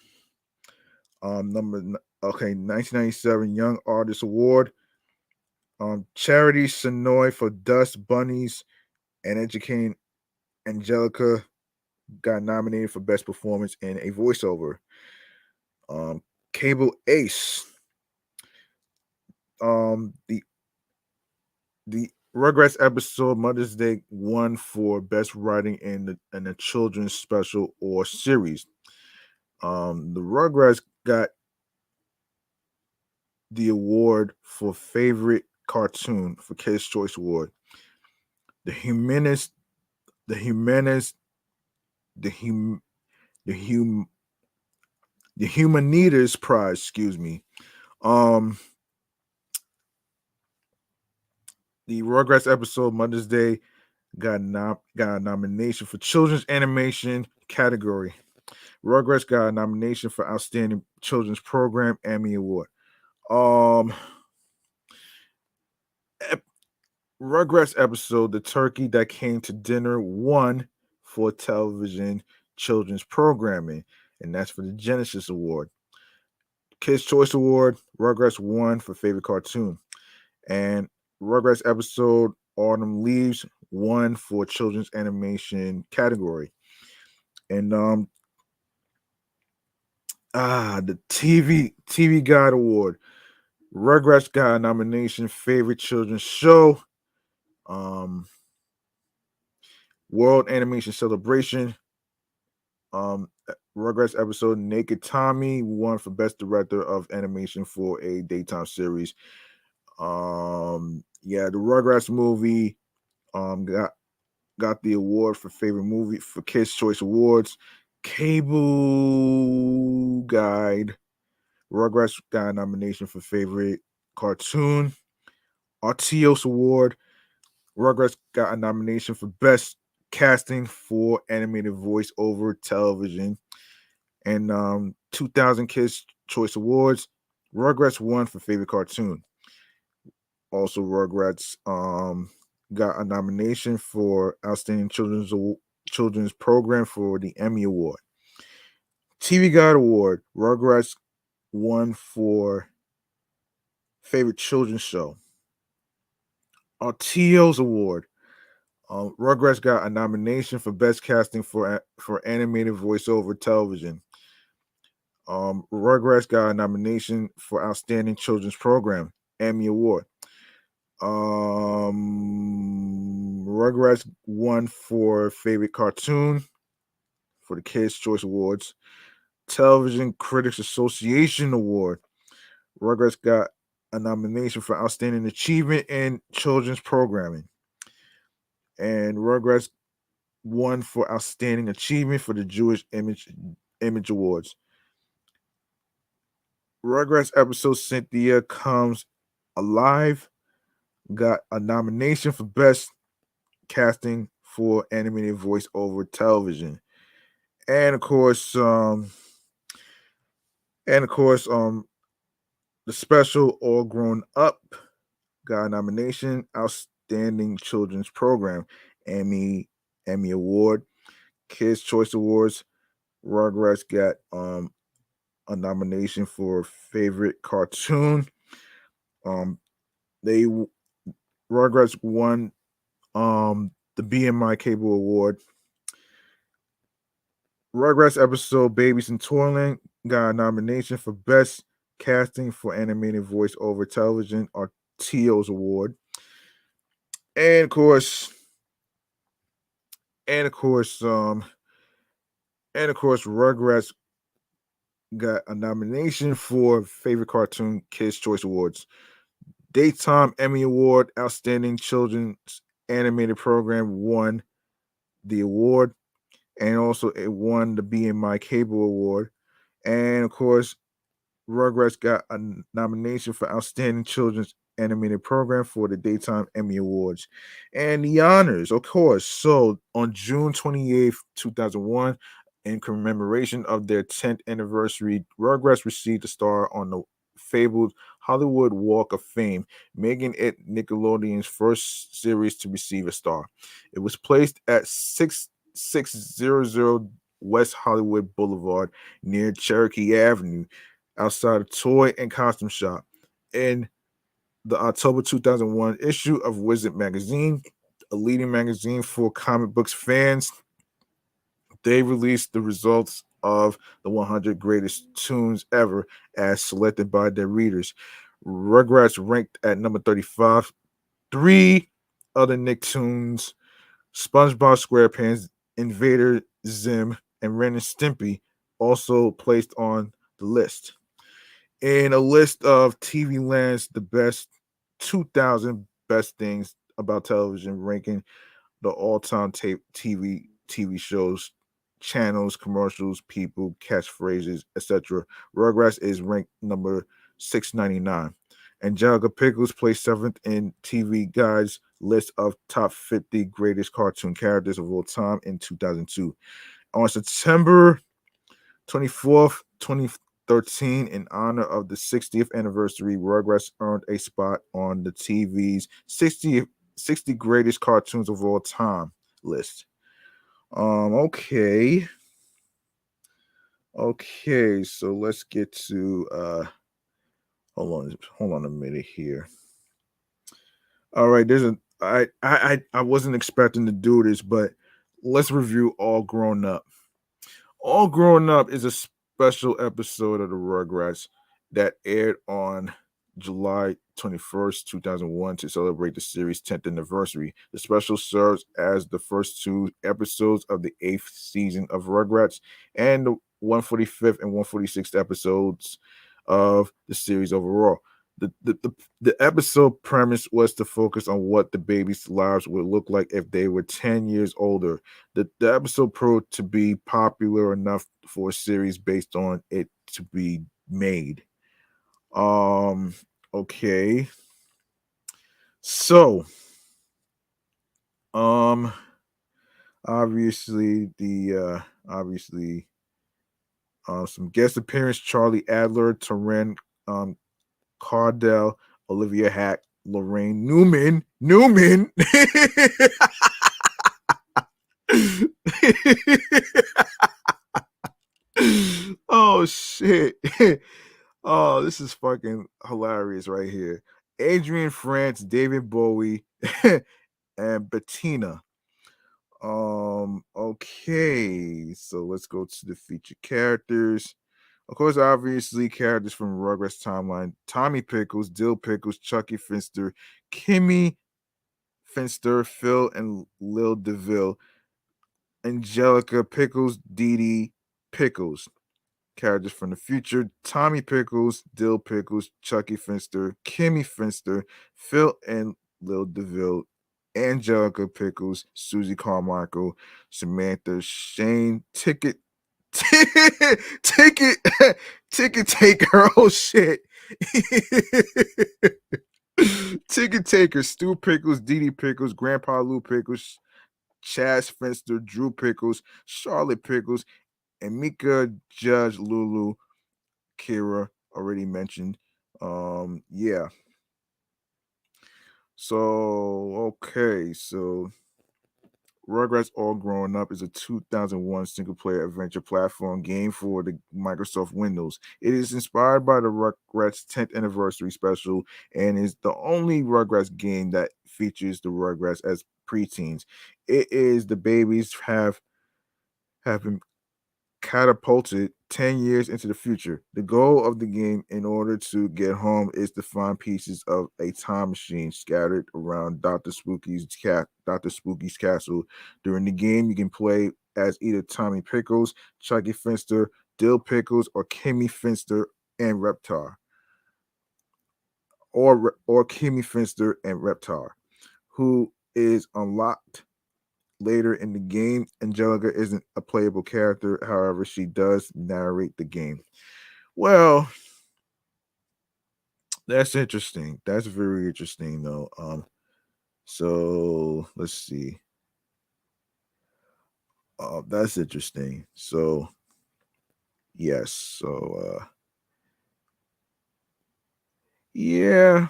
1997 Young Artist Award. Charity Sonoy for Dust Bunnies and Educating Angelica got nominated for Best Performance in a Voiceover. Cable Ace. The Rugrats episode Mother's Day won for Best Writing in a Children's Special or Series. The Rugrats got the award for Favorite Cartoon for Kids' Choice Award. The Humanities Prize, excuse me. The Rugrats episode Mother's Day got a nomination for Children's Animation category. Rugrats got a nomination for Outstanding Children's Program Emmy Award. Rugrats episode The Turkey That Came to Dinner won for television children's programming, and that's for the Genesis Award. Kids' Choice Award, Rugrats won for Favorite Cartoon. And Rugrats episode Autumn Leaves won for children's animation category. And the TV Guide Award. Rugrats got a nomination Favorite Children's Show. World Animation Celebration. Rugrats episode Naked Tommy won for Best Director of Animation for a daytime series. Yeah, the Rugrats movie got the award for favorite movie for Kids Choice Awards. Cable Guide. Rugrats got a nomination for favorite cartoon. Artios Award. Rugrats got a nomination for best casting for animated voice over television. And 2000 Kids Choice Awards. Rugrats won for favorite cartoon. Also, Rugrats got a nomination for outstanding children's program for the Emmy Award. TV Guide Award. Rugrats won for favorite children's show. Artios Award. Rugrats got a nomination for best casting for animated voiceover television. Rugrats got a nomination for outstanding children's program, Emmy Award. Rugrats won for favorite cartoon for the Kids Choice Awards. Television Critics Association Award. Rugrats got a nomination for outstanding achievement in children's programming. And Rugrats won for outstanding achievement for the Jewish Image Awards. Rugrats episode Cynthia Comes Alive got a nomination for best casting for animated voice over television. And of course, the special All Grown Up got a nomination, Outstanding Children's Program, Emmy Award, Kids Choice Awards. Rugrats got a nomination for favorite cartoon. Rugrats won the BMI Cable Award. Rugrats episode Babies in Toyland got a nomination for best casting for animated voice over television, Artios Award. And of course, Rugrats got a nomination for favorite cartoon Kids Choice Awards. Daytime Emmy Award, Outstanding Children's Animated Program won the award, and also it won the BMI Cable Award. And of course, Rugrats got a nomination for Outstanding Children's Animated Program for the Daytime Emmy Awards. And the honors, of course. So on June 28th, 2001, in commemoration of their 10th anniversary, Rugrats received a star on the fabled Hollywood Walk of Fame, making it Nickelodeon's first series to receive a star. It was placed at 6600 West Hollywood Boulevard near Cherokee Avenue, outside a toy and costume shop. In the October 2001 issue of Wizard magazine, a leading magazine for comic books fans, they released the results of the 100 greatest tunes ever as selected by their readers. Rugrats ranked at number 35. 3 other Nicktoons, SpongeBob SquarePants, Invader Zim, and Ren and Stimpy also placed on the list. In a list of TV Land's the best 2000 best things about television, ranking the all-time TV shows, channels, commercials, people, catchphrases, etc. Rugrats is ranked number 699. Angelica Pickles placed 7th in TV Guide's list of top 50 greatest cartoon characters of all time in 2002. On September 24th, 2013, in honor of the 60th anniversary, Rugrats earned a spot on the TV's 60 greatest cartoons of all time list. Okay. Okay, so let's get to hold on a minute here. All right, I wasn't expecting to do this, but let's review All Grown Up. All Grown Up is a special episode of the Rugrats that aired on July 21st, 2001, to celebrate the series' 10th anniversary. The special serves as the first two episodes of the eighth season of Rugrats and the 145th and 146th episodes of the series overall. The episode premise was to focus on what the babies' lives would look like if they were 10 years older. The episode proved to be popular enough for a series based on it to be made. Um, okay. So, um, obviously obviously some guest appearance: Charlie Adler, Terren um Cardell, Olivia Hack, Lorraine Newman. Oh shit. Oh, this is fucking hilarious right here. Adrian France, David Bowie, and Bettina. Okay, so let's go to the featured characters. Of course, obviously, characters from Rugrats timeline: Tommy Pickles, Dill Pickles, Chucky Finster, Kimmy Finster, Phil and Lil DeVille, Angelica Pickles, Dee Dee Pickles. Characters from the future: Tommy Pickles, Dill Pickles, Chucky Finster, Kimmy Finster, Phil and Lil DeVille, Angelica Pickles, Susie Carmichael, Samantha Shane, Ticket, Ticket Taker. Oh shit. Ticket Taker, Stu Pickles, Dee Dee Pickles, Grandpa Lou Pickles, Chaz Finster, Drew Pickles, Charlotte Pickles, and Mika Judge Lulu, Kira, already mentioned. Yeah. So okay, so Rugrats All Grown Up is a 2001 single player adventure platform game for the Microsoft Windows. It is inspired by the Rugrats 10th anniversary special and is the only Rugrats game that features the Rugrats as preteens. It is the babies have been catapulted 10 years into the future. The goal of the game, in order to get home, is to find pieces of a time machine scattered around Dr. Spooky's castle. During the game, you can play as either Tommy Pickles, Chucky Finster, Dill Pickles, or Kimmy Finster and Reptar. Or Kimmy Finster and Reptar, who is unlocked later in the game. Angelica isn't a playable character, however, she does narrate the game. Well, that's interesting. That's very interesting, though. So let's see. That's interesting. So yes, yeah.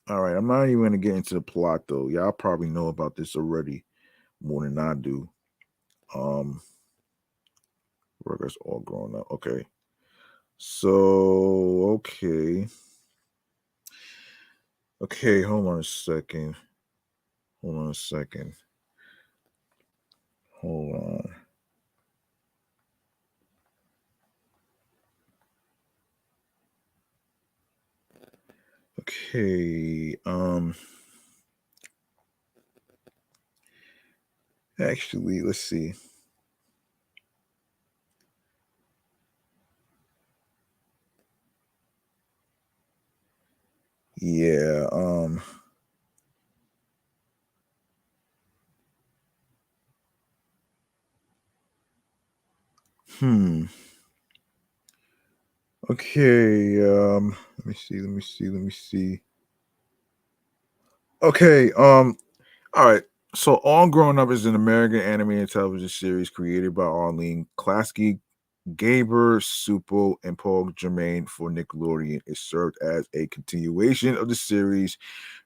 All right, I'm not even gonna get into the plot though. Y'all probably know about this already more than I do. Um, Rugrats All Grown Up. Okay, so okay. Hold on a second. Hold on a second. Hold on. Okay. Actually, let's see. Yeah. Hmm. Okay. Let me see. Let me see. Let me see. Okay. All right. So, All Grown Up is an American animated television series created by Arlene Klasky, Gaber Suppo, and Paul Germain for Nickelodeon. It served as a continuation of the series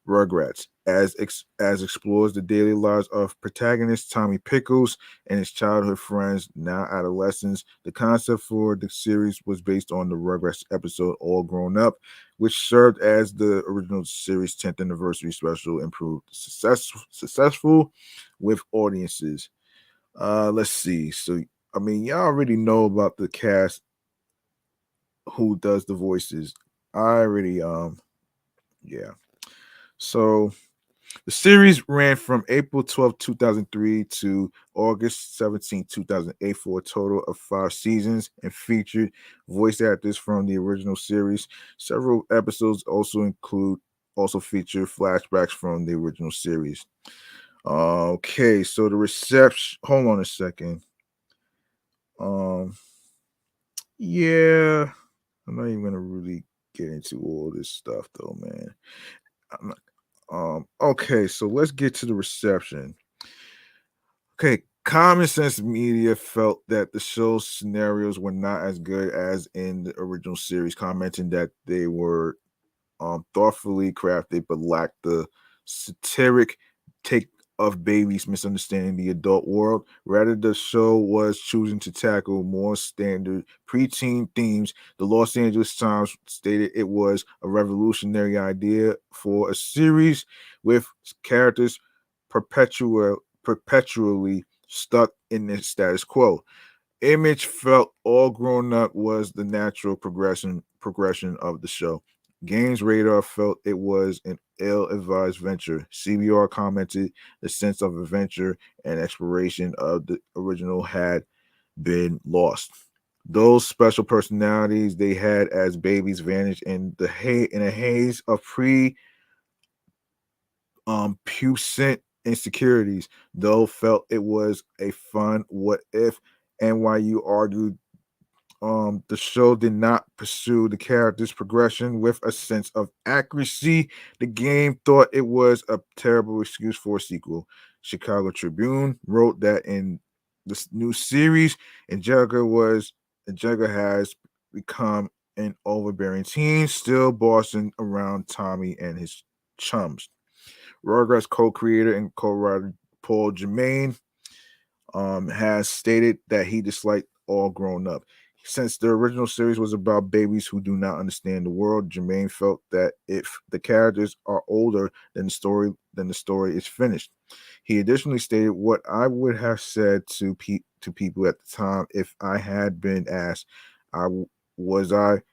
Rugrats, as explores the daily lives of protagonist Tommy Pickles and his childhood friends, now adolescents. The concept for the series was based on the Rugrats episode All Grown Up, which served as the original series' 10th anniversary special and proved successful with audiences. Let's see. So, I mean, y'all already know about the cast who does the voices. I already yeah. So the series ran from April 12th, 2003 to August 17th, 2008 for a total of 5 seasons and featured voice actors from the original series. Several episodes also feature flashbacks from the original series. Okay, so the reception. Hold on a second. Um, yeah, I'm not even gonna really get into all this stuff though, man. I'm not, okay, so let's get to the reception. Okay, Common Sense Media felt that the show's scenarios were not as good as in the original series, commenting that they were thoughtfully crafted but lacked the satiric take of babies misunderstanding the adult world. Rather, the show was choosing to tackle more standard preteen themes. The Los Angeles Times stated it was a revolutionary idea for a series with characters perpetually stuck in the status quo. Image felt all grown up was the natural progression of the show. Games Radar felt it was an ill-advised venture. CBR commented the sense of adventure and exploration of the original had been lost. Those special personalities they had as babies vanished in a haze of pubescent insecurities. Though felt it was a fun what if. NYU argued the show did not pursue the character's progression with a sense of accuracy. The game thought it was a terrible excuse for a sequel. Chicago Tribune wrote that in this new series, Angelica has become an overbearing teen, still bossing around Tommy and his chums. Rugrats co-creator and co-writer Paul Germain has stated that he disliked All Grown Up. Since the original series was about babies who do not understand the world, Jermaine felt that if the characters are older, then the story is finished. He additionally stated, "What I would have said to people at the time if I had been asked, I w- was I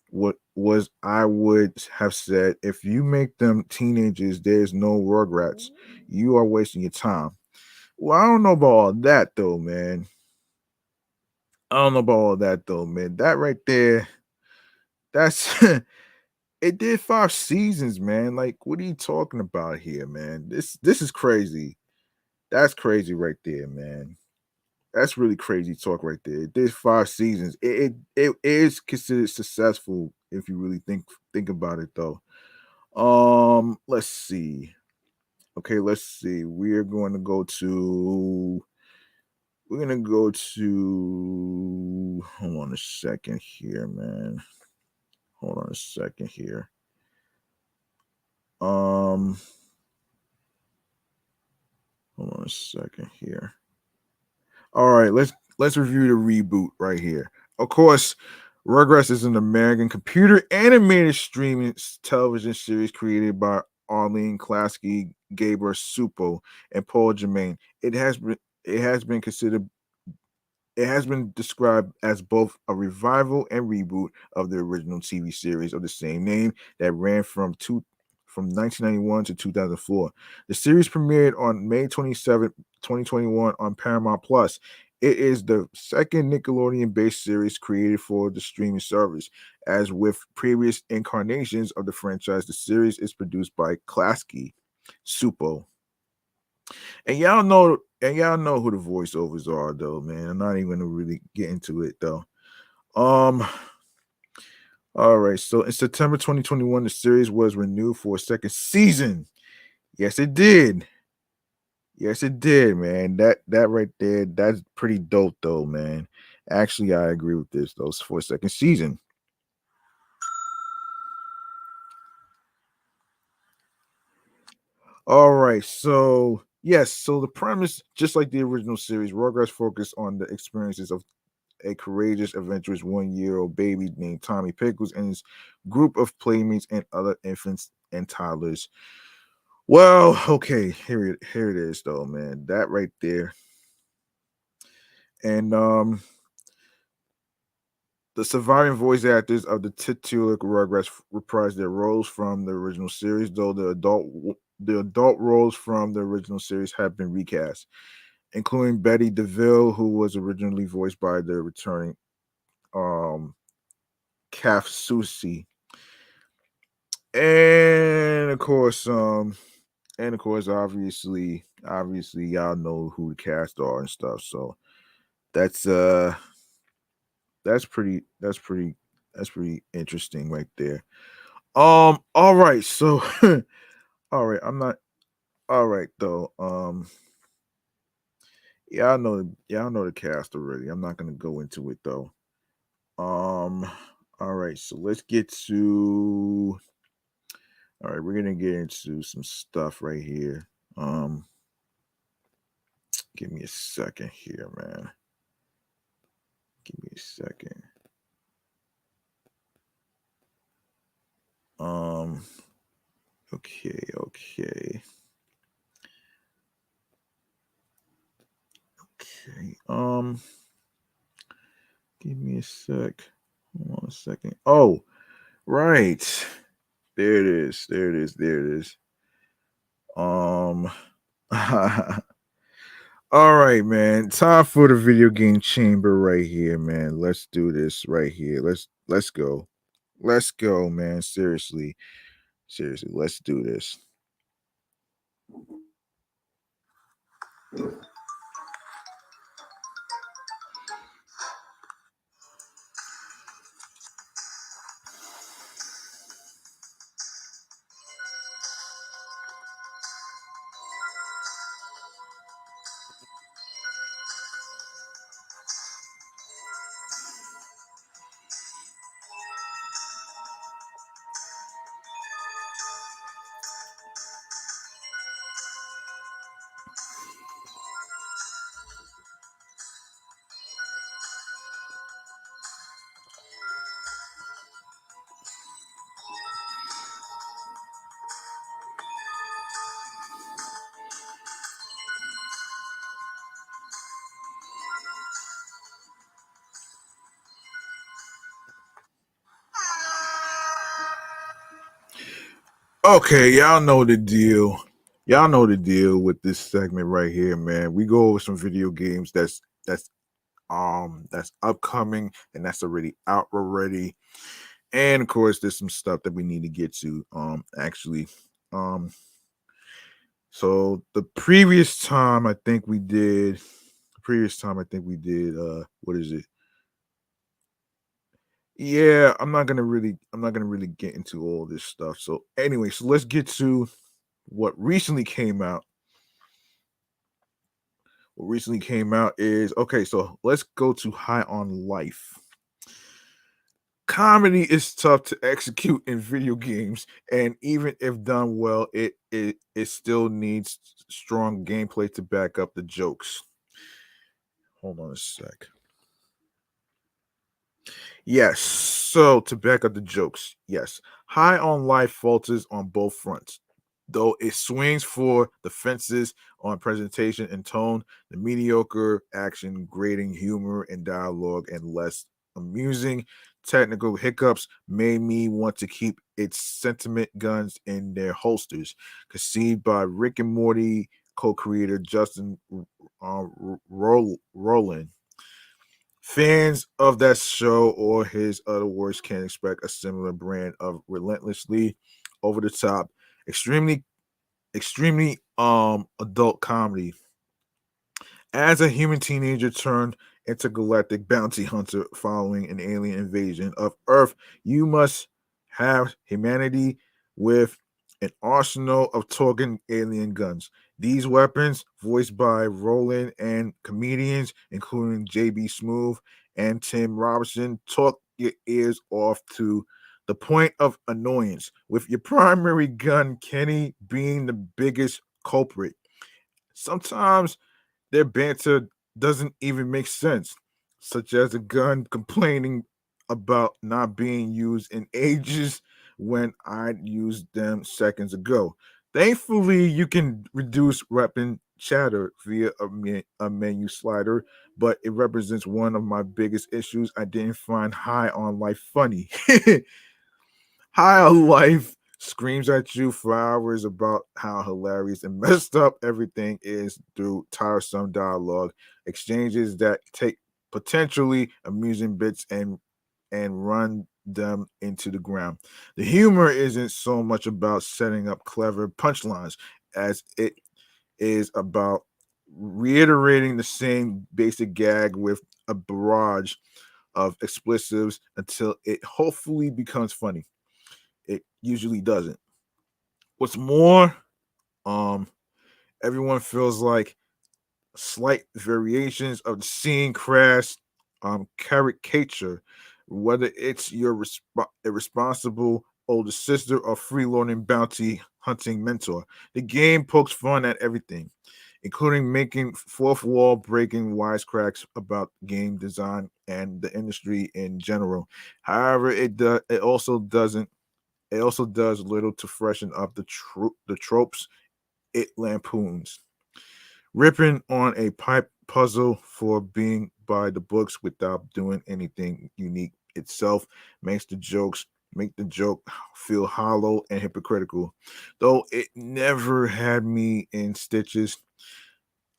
what was I would have said if you make them teenagers, there's no Rugrats. You are wasting your time." Well, I don't know about all that though, man. I don't know about all that though, man. That right there, that's it did 5 seasons, man. Like, what are you talking about here, man? This is crazy. That's crazy right there, man. That's really crazy talk right there. It did 5 seasons. It is considered successful if you really think about it though. Let's see. Okay, let's see. We're gonna go to hold on a second here, man. Hold on a second here. Um, hold on a second here. All right, let's review the reboot right here. Of course, Rugrats is an American computer animated streaming television series created by Arlene Klasky, Gaber Supo, and Paul Germain. It has been considered It has been described as both a revival and reboot of the original TV series of the same name that ran from 1991 to 2004. The series premiered on May 27, 2021 on Paramount Plus. It is the second Nickelodeon-based series created for the streaming service. As with previous incarnations of the franchise, the series is produced by Klasky Supo. And y'all know who the voiceovers are though, man. I'm not even gonna really get into it though. Um all right, so in September 2021, the series was renewed for a second season. Yes, it did. Yes, it did, man. That right there, that's pretty dope though, man. Actually, I agree with this though. It's for a second season. All right, so yes, so the premise, just like the original series, Rugrats focused on the experiences of a courageous, adventurous 1-year-old baby named Tommy Pickles and his group of playmates and other infants and toddlers. Well, okay, here it is though, man. That right there. And The surviving voice actors of the titular Rugrats reprised their roles from the original series, though the adult roles from the original series have been recast, including Betty DeVille, who was originally voiced by the returning um Calf Susie, and of course, obviously, y'all know who the cast are and stuff. So that's uh that's pretty interesting right there. All right, so all right, I'm not all right though. Y'all know the cast already. I'm not gonna go into it though. All right, so let's get to all right, we're gonna get into some stuff right here. Give me a second here, man. Give me a second. Um, okay. Okay. Give me a sec. Hold on a second. Oh, right. There it is. There it is. Um All right, man. Time for the video game chamber right here, man. Let's do this right here. Let's go. Let's go, man. Seriously. Seriously, let's do this. Okay, y'all know the deal. Y'all know the deal with this segment right here, man. We go over some video games that's upcoming and that's already out already. And of course, there's some stuff that we need to get to. Actually. Um, so the previous time I think we did what is it? Yeah, I'm not gonna really get into all this stuff. So anyway, so let's get to what recently came out. What recently came out is okay, so let's go to High on Life. Comedy is tough to execute in video games, and even if done well, it still needs strong gameplay to back up the jokes. Hold on a sec. Yes. So to back up the jokes, yes. High on Life falters on both fronts. Though it swings for the fences on presentation and tone, the mediocre action, grating humor and dialogue, and less amusing technical hiccups made me want to keep its sentiment guns in their holsters. Conceived by Rick and Morty co-creator Justin Roland. Fans of that show or his other works can expect a similar brand of relentlessly over the top, extremely adult comedy. As a human teenager turned intergalactic bounty hunter following an alien invasion of Earth, you must have humanity with an arsenal of talking alien guns. These weapons, voiced by Roland and comedians including JB Smoove and Tim Robinson, talk your ears off to the point of annoyance, with your primary gun, Kenny, being the biggest culprit. Sometimes their banter doesn't even make sense, such as a gun complaining about not being used in ages when I'd used them seconds ago. Thankfully, you can reduce weapon chatter via a menu slider, but it represents one of my biggest issues. I didn't find High on Life funny. High on Life screams at you for hours about how hilarious and messed up everything is through tiresome dialogue, exchanges that take potentially amusing bits and run them into the ground. The humor isn't so much about setting up clever punchlines as it is about reiterating the same basic gag with a barrage of expletives until it hopefully becomes funny. It usually doesn't. What's more, um, everyone feels like slight variations of the scene crash caricature, whether it's your irresponsible older sister or freeloading bounty hunting mentor. The game pokes fun at everything, including making fourth wall breaking wisecracks about game design and the industry in general. However, it also does little to freshen up the tropes it lampoons, ripping on a pipe puzzle for being by the books without doing anything unique itself make the joke feel hollow and hypocritical. Though it never had me in stitches,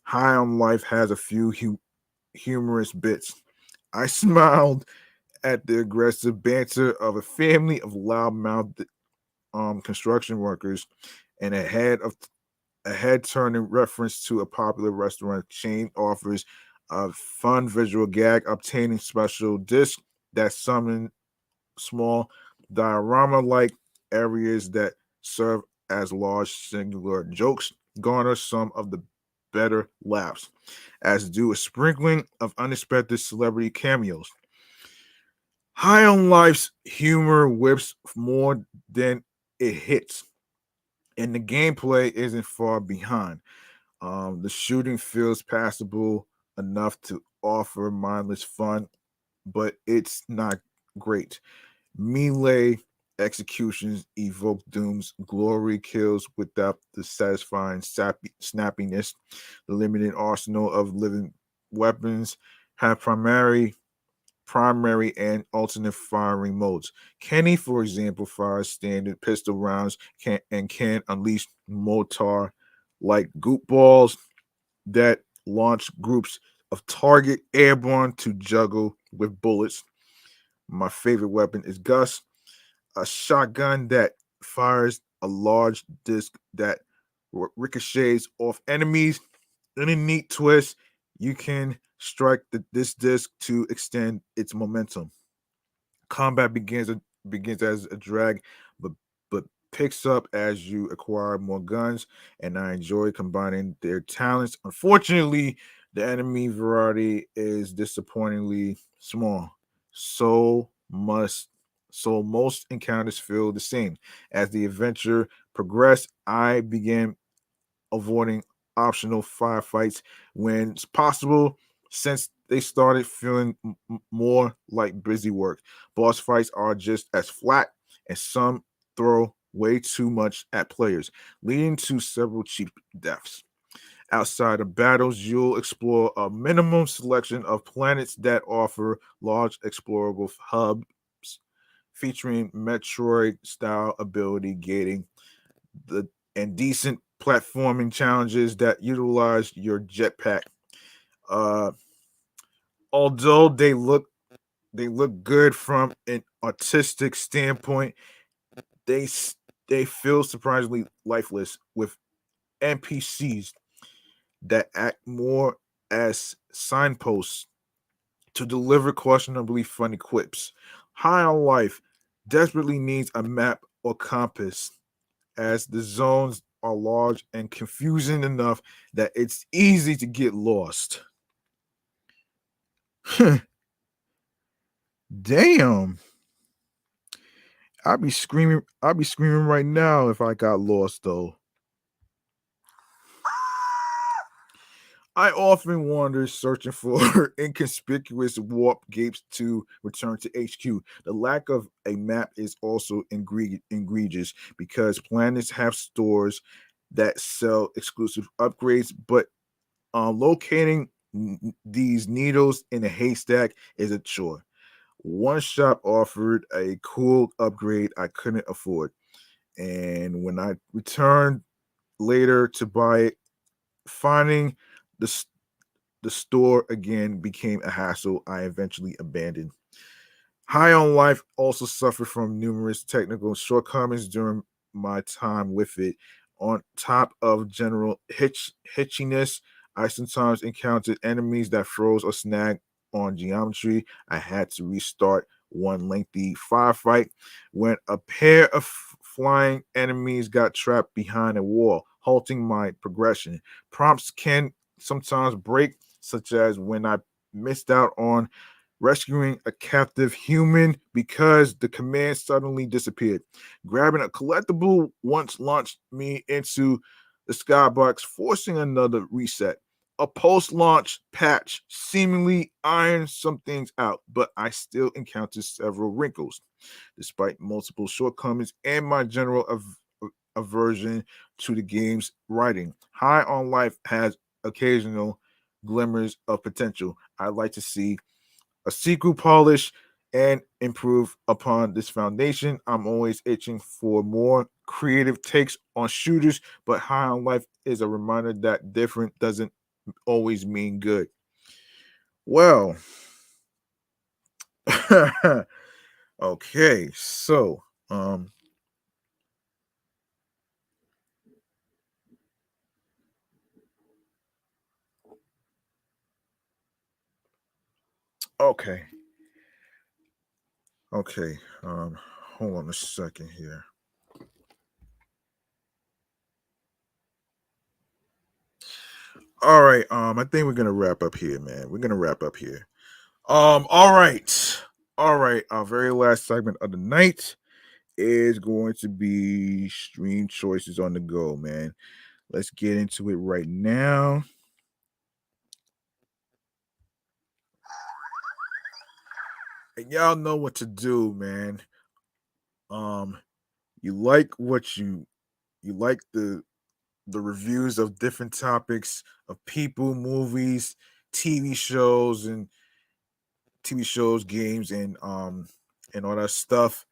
High on Life has a few humorous bits. I smiled at the aggressive banter of a family of loudmouthed construction workers and a head turning reference to a popular restaurant chain offers a fun visual gag, obtaining special discs that summon small diorama like areas that serve as large singular jokes, garner some of the better laughs, as do a sprinkling of unexpected celebrity cameos. High on Life's humor whips more than it hits, and the gameplay isn't far behind. The shooting feels passable enough to offer mindless fun, but it's not great. Melee executions evoke Doom's glory kills without the satisfying snappiness. The limited arsenal of living weapons have primary and alternate firing modes. Kenny, for example, fires standard pistol rounds can unleash mortar like goop balls that launch groups of target airborne to juggle with bullets. My favorite weapon is Gus, a shotgun that fires a large disc that ricochets off enemies. In a neat twist, you can strike this disc to extend its momentum. Combat begins as a drag, but but picks up as you acquire more guns, and I enjoy combining their talents. Unfortunately, the enemy variety is disappointingly small. So must so most encounters feel the same. As the adventure progressed, I began avoiding optional firefights when it's possible, since they started feeling more like busy work. Boss fights are just as flat, and some throw way too much at players, leading to several cheap deaths. Outside of battles, you'll explore a minimum selection of planets that offer large explorable hubs featuring Metroid style ability gating the and decent platforming challenges that utilize your jetpack. Uh, although they look good from an artistic standpoint, they they feel surprisingly lifeless with NPCs that act more as signposts to deliver questionably funny quips. High on Life desperately needs a map or compass, as the zones are large and confusing enough that it's easy to get lost. Damn. I'd be screaming right now if I got lost though. I often wander searching for inconspicuous warp gates to return to HQ. The lack of a map is also egregious because planets have stores that sell exclusive upgrades, but locating these needles in a haystack is a chore. One shop offered a cool upgrade I couldn't afford, and when I returned later to buy it, finding the the store again became a hassle I eventually abandoned. High on Life also suffered from numerous technical shortcomings during my time with it. On top of general hitchiness, I sometimes encountered enemies that froze or snagged on geometry. I had to restart one lengthy firefight when a pair of flying enemies got trapped behind a wall, halting my progression. Prompts can sometimes break, such as when I missed out on rescuing a captive human because the command suddenly disappeared. Grabbing a collectible once launched me into the skybox, forcing another reset. A post launch patch seemingly ironed some things out, but I still encountered several wrinkles. Despite multiple shortcomings and my general aversion to the game's writing, High on Life has occasional glimmers of potential. I'd like to see a sequel polish and improve upon this foundation. I'm always itching for more creative takes on shooters, but High on Life is a reminder that different doesn't always mean good. Well, okay, so okay, okay, hold on a second here. All right, I think we're gonna wrap up here, man. We're gonna wrap up here. All right, all right. Our very last segment of the night is going to be stream choices on the go, man. Let's get into it right now. And y'all know what to do, man. Um, you like what you like the reviews of different topics of people, movies, TV shows, and TV shows, games, and all that stuff.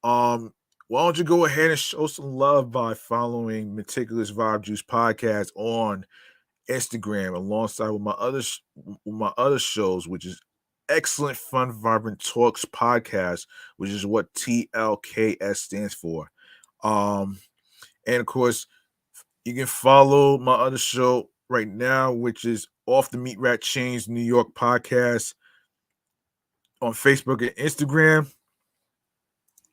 Um, why don't you go ahead and show some love by following Meticulous Vibe Juice Podcast on Instagram alongside with my other shows, which is Excellent Fun Vibrant Talks Podcast, which is what TLKS stands for. Um, and of course, you can follow my other show right now, which is Off the Meat Rat Chains New York Podcast on Facebook and Instagram.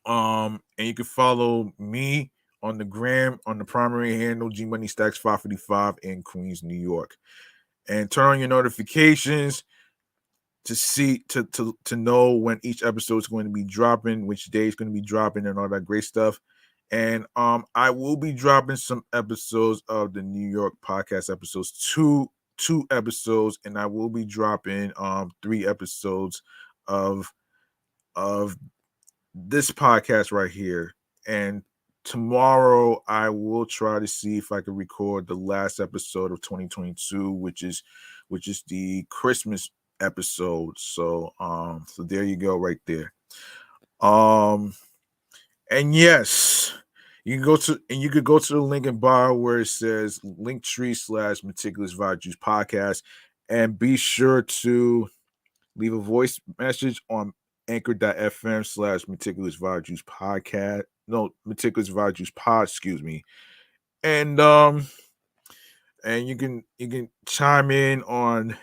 And you can follow me on the gram on the primary handle G Money Stacks 555 in Queens, New York. And turn on your notifications to see to know when each episode is going to be dropping, which day is going to be dropping, and all that great stuff. And I will be dropping some episodes of the New York podcast episodes, two episodes, and I will be dropping 3 episodes of of this podcast right here. And tomorrow I will try to see if I can record the last episode of 2022, which is the Christmas episode. So there you go right there. Um and yes, you could go to the link in bio where it says Linktree/Meticulous Vibe Juice Podcast, and be sure to leave a voice message on anchor.fm/Meticulous Vibe Juice Podcast. No, Meticulous Vibe Juice Pod, excuse me. And you can chime in on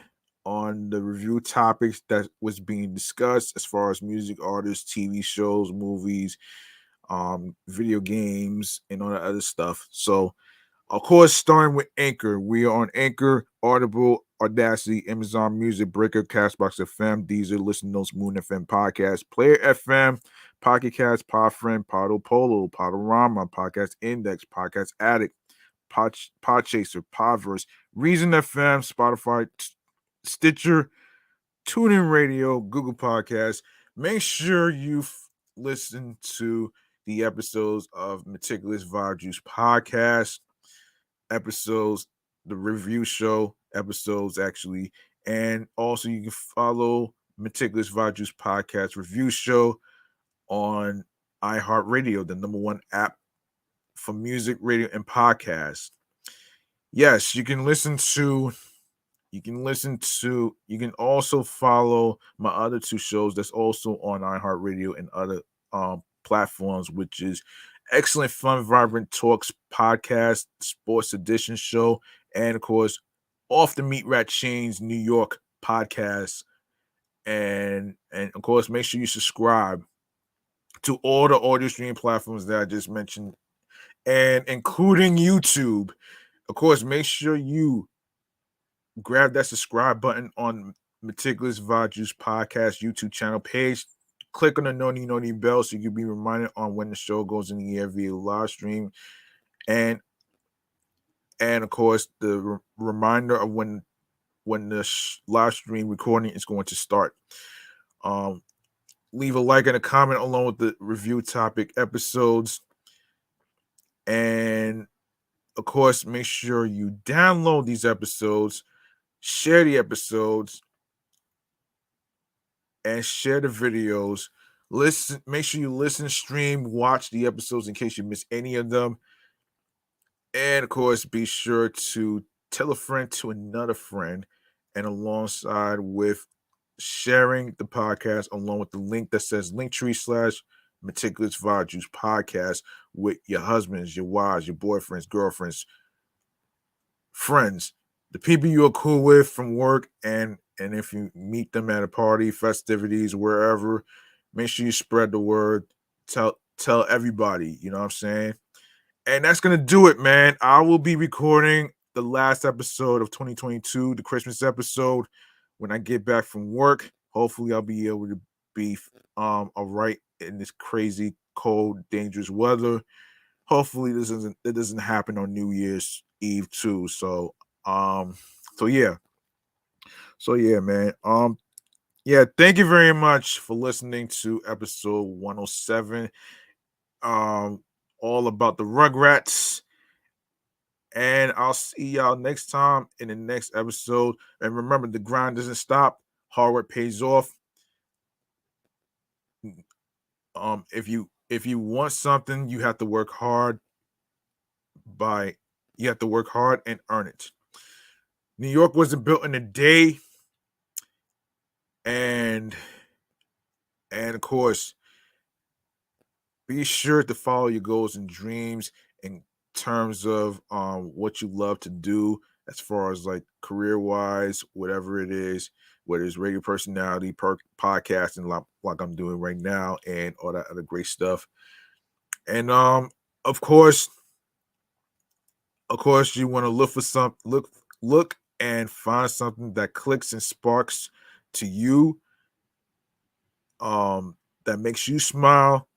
the review topics that was being discussed as far as music artists, TV shows, movies, video games, and all that other stuff. So of course, starting with Anchor. We are on Anchor, Audible, Audacity, Amazon Music, Breaker, Castbox FM, Deezer, Listen Notes, Moon FM Podcast, Player FM, Pocket Cast, Podfriend, Podo Polo, Podorama, Podcast Index, Podcast Addict, Podchaser, Podverse, Reason FM, Spotify, Stitcher, TuneIn Radio, Google Podcasts. Make sure you listen to the episodes of Meticulous Vibe Juice Podcast. episodes, the review show episodes actually, and also you can follow Meticulous Values Podcast Review Show on iHeartRadio, the number one app for music, radio, and podcast. Yes, you can also follow my other two shows that's also on iHeartRadio and other platforms, which is Excellent Fun Vibrant Talks podcast, Sports Edition show, and of course, Off the Meat Rat Chains New York podcast. And of course, make sure you subscribe to all the audio streaming platforms that I just mentioned, and including YouTube. Of course, make sure you grab that subscribe button on Meticulous Values Podcast YouTube channel page. Click on the noni bell so you can be reminded on when the show goes in the air via live stream, and of course the reminder of when the live stream recording is going to start. Leave a like and a comment along with the review topic episodes, and of course make sure you download these episodes, share the episodes, and share the videos. Listen, make sure you listen, stream, watch the episodes in case you miss any of them. And of course, be sure to tell a friend to another friend, and alongside with sharing the podcast along with the link that says Linktree / Meticulous Values Podcast with your husbands, your wives, your boyfriends, girlfriends, friends, the people you are cool with from work, and if you meet them at a party, festivities, wherever, make sure you spread the word. Tell everybody, you know what I'm saying? And that's gonna do it, man. I will be recording the last episode of 2022, the Christmas episode, when I get back from work. Hopefully I'll be able to be all right in this crazy, cold, dangerous weather. Hopefully it doesn't happen on New Year's Eve too. Um so yeah. So yeah, man. Yeah, thank you very much for listening to episode 107. All about the Rugrats. And I'll see y'all next time in the next episode. And remember, the grind doesn't stop. Hard work pays off. If you want something, you have to work hard and earn it. New York wasn't built in a day, and of course, be sure to follow your goals and dreams in terms of what you love to do as far as like career wise, whatever it is, whether it's radio personality, podcasting, like I'm doing right now, and all that other great stuff. And of course, you want to look for look and find something that clicks and sparks to you, that makes you smile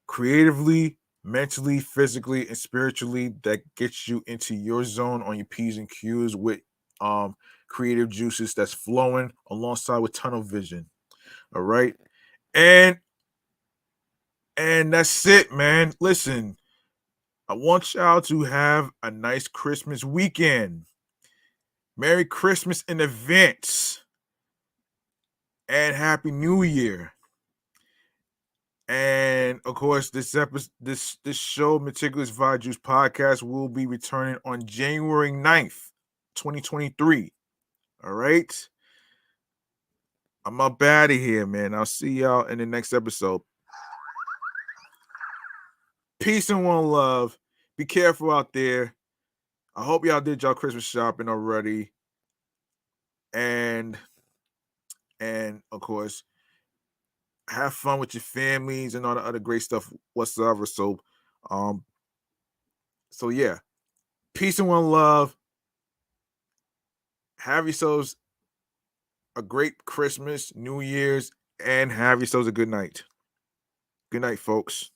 creatively, mentally, physically, and spiritually, that gets you into your zone on your P's and Q's with creative juices that's flowing alongside with tunnel vision. All right. And that's it, man. Listen, I want y'all to have a nice Christmas weekend. Merry Christmas in advance. And Happy New Year. And of course, this episode, this show, Meticulous Values Podcast, will be returning on January 9th, 2023. All right. I'm up out of here, man. I'll see y'all in the next episode. Peace and one love. Be careful out there. I hope y'all did y'all Christmas shopping already. And of course, have fun with your families and all the other great stuff whatsoever. Um, so yeah. Peace and one love. Have yourselves a great Christmas, New Year's, and have yourselves a good night. Good night, folks.